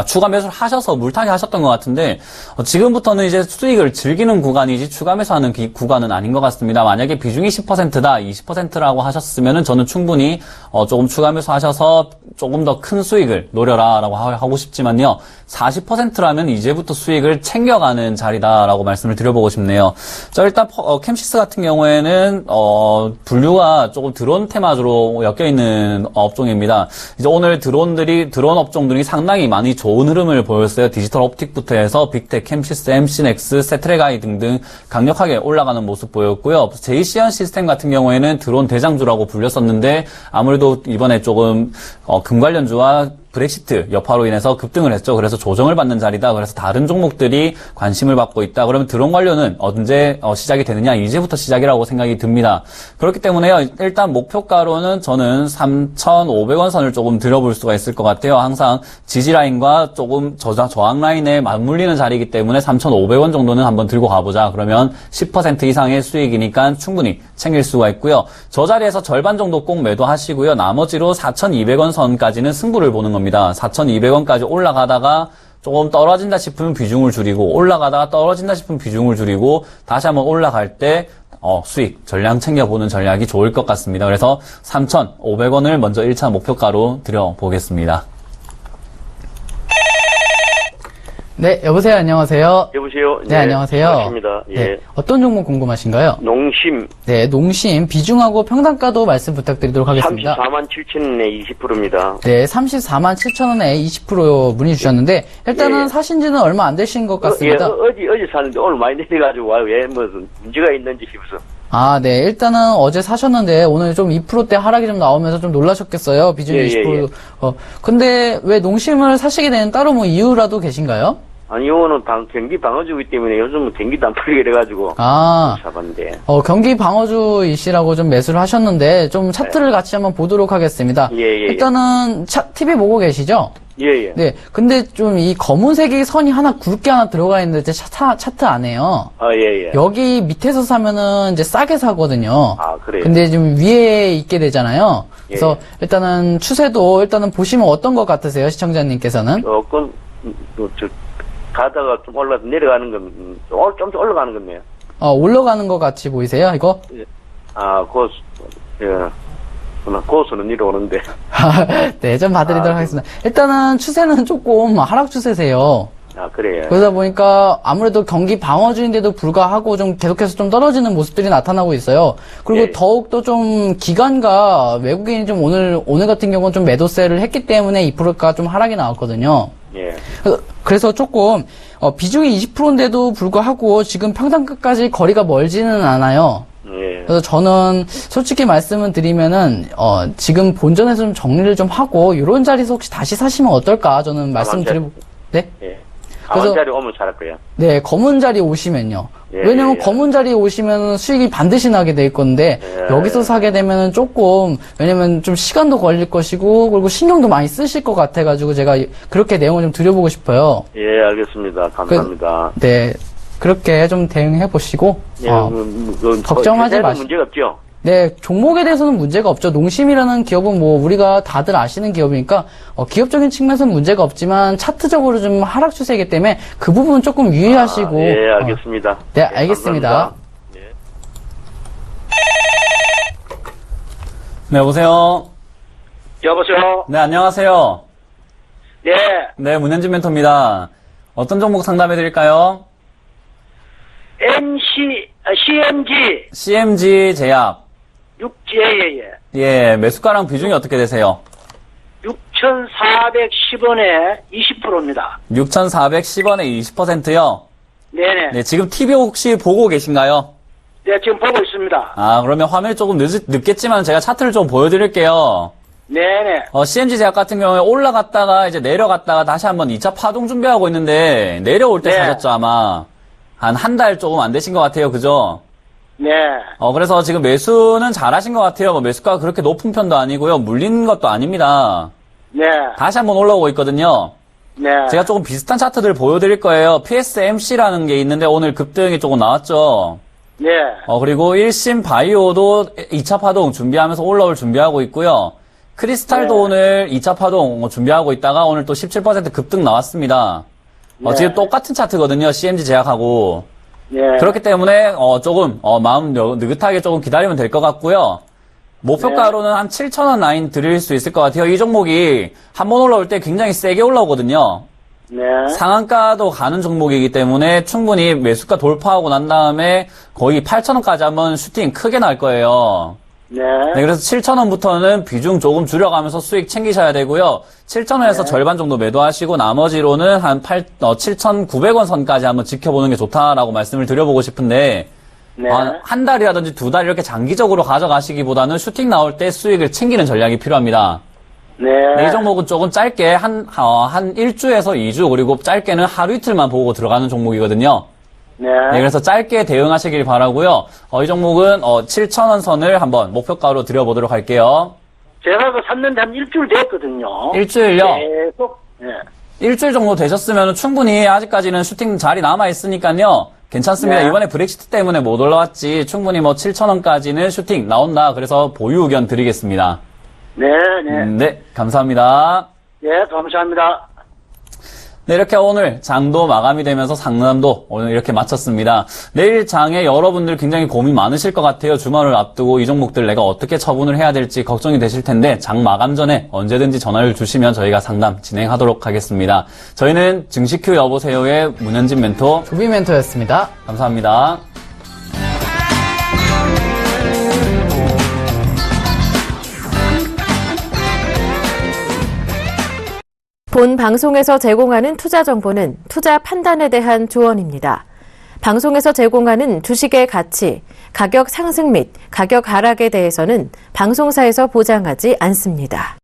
B: 추가 매수를 하셔서 물타기 하셨던 것 같은데, 지금부터는 이제 수익을 즐기는 구간이지 추가 매수하는 구간은 아닌 것 같습니다. 만약에 비중이 10%다, 20%라고 하셨으면은 저는 충분히, 조금 추가 매수하셔서 조금 더 큰 수익을 노려라라고 하고 싶지만요. 40%라면 이제부터 수익을 챙겨가는 자리다라고 말씀을 드려보고 싶네요. 자, 일단, 캠시스 같은 경우에는, 분류가 조금 드론 테마주로 엮여있는 업종입니다. 이제 오늘 드론 업종들이 상당히 많이 좋은 흐름을 보였어요. 디지털 옵틱부터 해서 빅텍, 캠시스, MC넥스, 세트레가이 등등 강력하게 올라가는 모습 보였고요. 제이시언 시스템 같은 경우에는 드론 대장주라고 불렸었는데 아무래도 이번에 조금 금관련주와 브렉시트 여파로 인해서 급등을 했죠. 그래서 조정을 받는 자리다. 그래서 다른 종목들이 관심을 받고 있다. 그러면 드론 관련은 언제 시작이 되느냐? 이제부터 시작이라고 생각이 듭니다. 그렇기 때문에요. 일단 목표가로는 저는 3,500원 선을 조금 들어볼 수가 있을 것 같아요. 항상 지지라인과 조금 저항 라인에 맞물리는 자리이기 때문에 3,500원 정도는 한번 들고 가보자. 그러면 10% 이상의 수익이니까 충분히 챙길 수가 있고요. 저 자리에서 절반 정도 꼭 매도하시고요. 나머지로 4,200원 선까지는 승부를 보는 겁니다. 4,200원까지 올라가다가 조금 떨어진다 싶으면 비중을 줄이고 올라가다가 떨어진다 싶으면 비중을 줄이고 다시 한번 올라갈 때 수익 전량 챙겨보는 전략이 좋을 것 같습니다. 그래서 3,500원을 먼저 1차 목표가로 드려보겠습니다.
C: 네, 여보세요. 안녕하세요.
G: 여보세요.
C: 네, 안녕하세요.
G: 반갑습니다. 예.
C: 네, 어떤 종목 궁금하신가요?
G: 농심
C: 네, 농심 비중하고 평단가도 말씀 부탁드리도록 하겠습니다.
G: 34만 7천원에 20%입니다.
C: 네, 34만 7천원에 20% 문의 주셨는데 일단은
G: 예.
C: 사신 지는 얼마 안 되신 것 같습니다.
G: 어제 샀는데 오늘 많이 내려가지고 와요. 왜 무슨 문제가 있는지 싶어서.
C: 아, 네. 일단은 어제 사셨는데 오늘 좀 2%대 하락이 좀 나오면서 좀 놀라셨겠어요. 비중이
G: 예,
C: 20%. 근데 왜 농심을 사시게 된 따로 뭐 이유라도 계신가요?
G: 아니, 요거는 경기 방어주기 때문에 요즘은 경기도 안 풀리게 돼가지고.
C: 아,
G: 사봤는데.
C: 경기 방어주이시라고 좀 매수를 하셨는데 좀 차트를 같이 한번 보도록 하겠습니다.
G: 예, 예, 예.
C: 일단은 TV 보고 계시죠?
G: 예, 예.
C: 네. 근데 좀 이 검은색이 선이 하나 굵게 하나 들어가 있는데 차트 안에요.
G: 아, 예, 예.
C: 여기 밑에서 사면은 이제 싸게 사거든요.
G: 아, 그래요?
C: 근데 좀 위에 있게 되잖아요. 그래서
G: 예.
C: 일단은 추세도 일단은 보시면 어떤 것 같으세요, 시청자님께서는?
G: 조금, 가다가 좀 내려가는 건, 좀 올라가는 건데요.
C: 올라가는 것 같이 보이세요, 이거?
G: 아, 고수는 내려오는데.
C: 네, 좀 봐드리도록 하겠습니다. 일단은 추세는 조금 하락 추세세요.
G: 아, 그래요?
C: 그러다 보니까 아무래도 경기 방어주인데도 불구하고 좀 계속해서 좀 떨어지는 모습들이 나타나고 있어요. 그리고
G: 예.
C: 더욱더 좀 기관과 외국인이 좀 오늘 같은 경우는 좀 매도세를 했기 때문에 2%가 좀 하락이 나왔거든요.
G: 예.
C: 그래서 조금 비중이 20%인데도 불구하고 지금 평단가까지 거리가 멀지는 않아요.
G: 예.
C: 그래서 저는 솔직히 말씀을 드리면은 지금 본전에서 좀 정리를 좀 하고 이런 자리에서 혹시 다시 사시면 어떨까 저는 말씀드리고 네?
G: 예.
C: 그래서-
G: 강원 자리 오면 잘할 거예요.
C: 네, 검은 자리 오시면요.
G: 예,
C: 왜냐면
G: 예.
C: 검은 자리에 오시면 수익이 반드시 나게 될 건데
G: 예.
C: 여기서 사게 되면은 조금 왜냐면 좀 시간도 걸릴 것이고 그리고 신경도 많이 쓰실 것 같아가지고 제가 그렇게 내용을 좀 드려보고 싶어요.
G: 예, 알겠습니다. 감사합니다.
C: 네, 그렇게 좀 대응해 보시고
G: 예,
C: 걱정하지
G: 회사에는
C: 마시-
G: 문제가 없죠?
C: 네, 종목에 대해서는 문제가 없죠. 농심이라는 기업은 뭐 우리가 다들 아시는 기업이니까 기업적인 측면에서는 문제가 없지만 차트적으로 좀 하락 추세이기 때문에 그 부분은 조금 유의하시고.
G: 예, 알겠습니다.
C: 네,
G: 예,
C: 알겠습니다.
G: 감사합니다.
B: 네, 여보세요.
G: 여보세요?
B: 네, 안녕하세요.
G: 네,
B: 네, 문현진 멘토입니다. 어떤 종목 상담해 드릴까요?
G: CMG,
B: CMG 제약.
G: 예.
B: 예, 매수가랑 비중이 어떻게 되세요?
G: 6,410원에 20%입니다.
B: 6,410원에 20%요?
G: 네네.
B: 네, 지금 TV 혹시 보고 계신가요?
G: 네, 지금 보고 있습니다.
B: 아, 그러면 화면이 조금 늦겠지만 제가 차트를 좀 보여드릴게요.
G: 네네.
B: CMG 제약 같은 경우에 올라갔다가 이제 내려갔다가 다시 한번 2차 파동 준비하고 있는데 내려올 때
G: 네.
B: 사셨죠, 아마. 한 달 조금 안 되신 것 같아요, 그죠?
G: 네.
B: 그래서 지금 매수는 잘하신 것 같아요. 뭐 매수가가 그렇게 높은 편도 아니고요. 물린 것도 아닙니다.
G: 네.
B: 다시 한번 올라오고 있거든요.
G: 네.
B: 제가 조금 비슷한 차트들 보여드릴 거예요. PSMC라는 게 있는데 오늘 급등이 조금 나왔죠.
G: 네.
B: 그리고 1심 바이오도 2차 파동 준비하면서 올라올 준비하고 있고요. 크리스탈도
G: 네.
B: 오늘 2차 파동 준비하고 있다가 오늘 또 17% 급등 나왔습니다.
G: 네.
B: 지금 똑같은 차트거든요. CMG 제약하고.
G: 네.
B: 그렇기 때문에 조금 마음 느긋하게 조금 기다리면 될 것 같고요. 목표가로는 한 7,000원 라인 드릴 수 있을 것 같아요. 이 종목이 한번 올라올 때 굉장히 세게 올라오거든요.
G: 네.
B: 상한가도 가는 종목이기 때문에 충분히 매수가 돌파하고 난 다음에 거의 8,000원까지 한번 슈팅 크게 날 거예요.
G: 네.
B: 네, 그래서 7,000원부터는 비중 조금 줄여가면서 수익 챙기셔야 되고요. 7,000원에서 절반 정도 매도하시고 나머지로는 한 7,900원 선까지 한번 지켜보는 게 좋다라고 말씀을 드려보고 싶은데
G: 네.
B: 한 달이라든지 두 달 이렇게 장기적으로 가져가시기보다는 슈팅 나올 때 수익을 챙기는 전략이 필요합니다.
G: 네.
B: 네, 이 종목은 조금 짧게 한 1주에서 2주 그리고 짧게는 하루 이틀만 보고 들어가는 종목이거든요.
G: 네.
B: 네, 그래서 짧게 대응하시길 바라고요. 이 종목은 7,000원 선을 한번 목표가로 드려보도록 할게요.
G: 제가 샀는데 한 일주일 됐거든요.
B: 일주일요?
G: 계속. 네.
B: 일주일 정도 되셨으면 충분히 아직까지는 슈팅 자리 남아있으니까요. 괜찮습니다.
G: 네.
B: 이번에 브렉시트 때문에 못 올라왔지 충분히 7,000원까지는 슈팅 나온다. 그래서 보유 의견 드리겠습니다.
G: 네. 네.
B: 네, 감사합니다.
G: 네, 감사합니다.
B: 네, 이렇게 오늘 장도 마감이 되면서 상담도 오늘 이렇게 마쳤습니다. 내일 장에 여러분들 굉장히 고민 많으실 것 같아요. 주말을 앞두고 이 종목들 내가 어떻게 처분을 해야 될지 걱정이 되실 텐데 장 마감 전에 언제든지 전화를 주시면 저희가 상담 진행하도록 하겠습니다. 저희는 증시큐 여보세요의 문현진 멘토
C: 조비 멘토였습니다.
B: 감사합니다.
A: 본 방송에서 제공하는 투자 정보는 투자 판단에 대한 조언입니다. 방송에서 제공하는 주식의 가치, 가격 상승 및 가격 하락에 대해서는 방송사에서 보장하지 않습니다.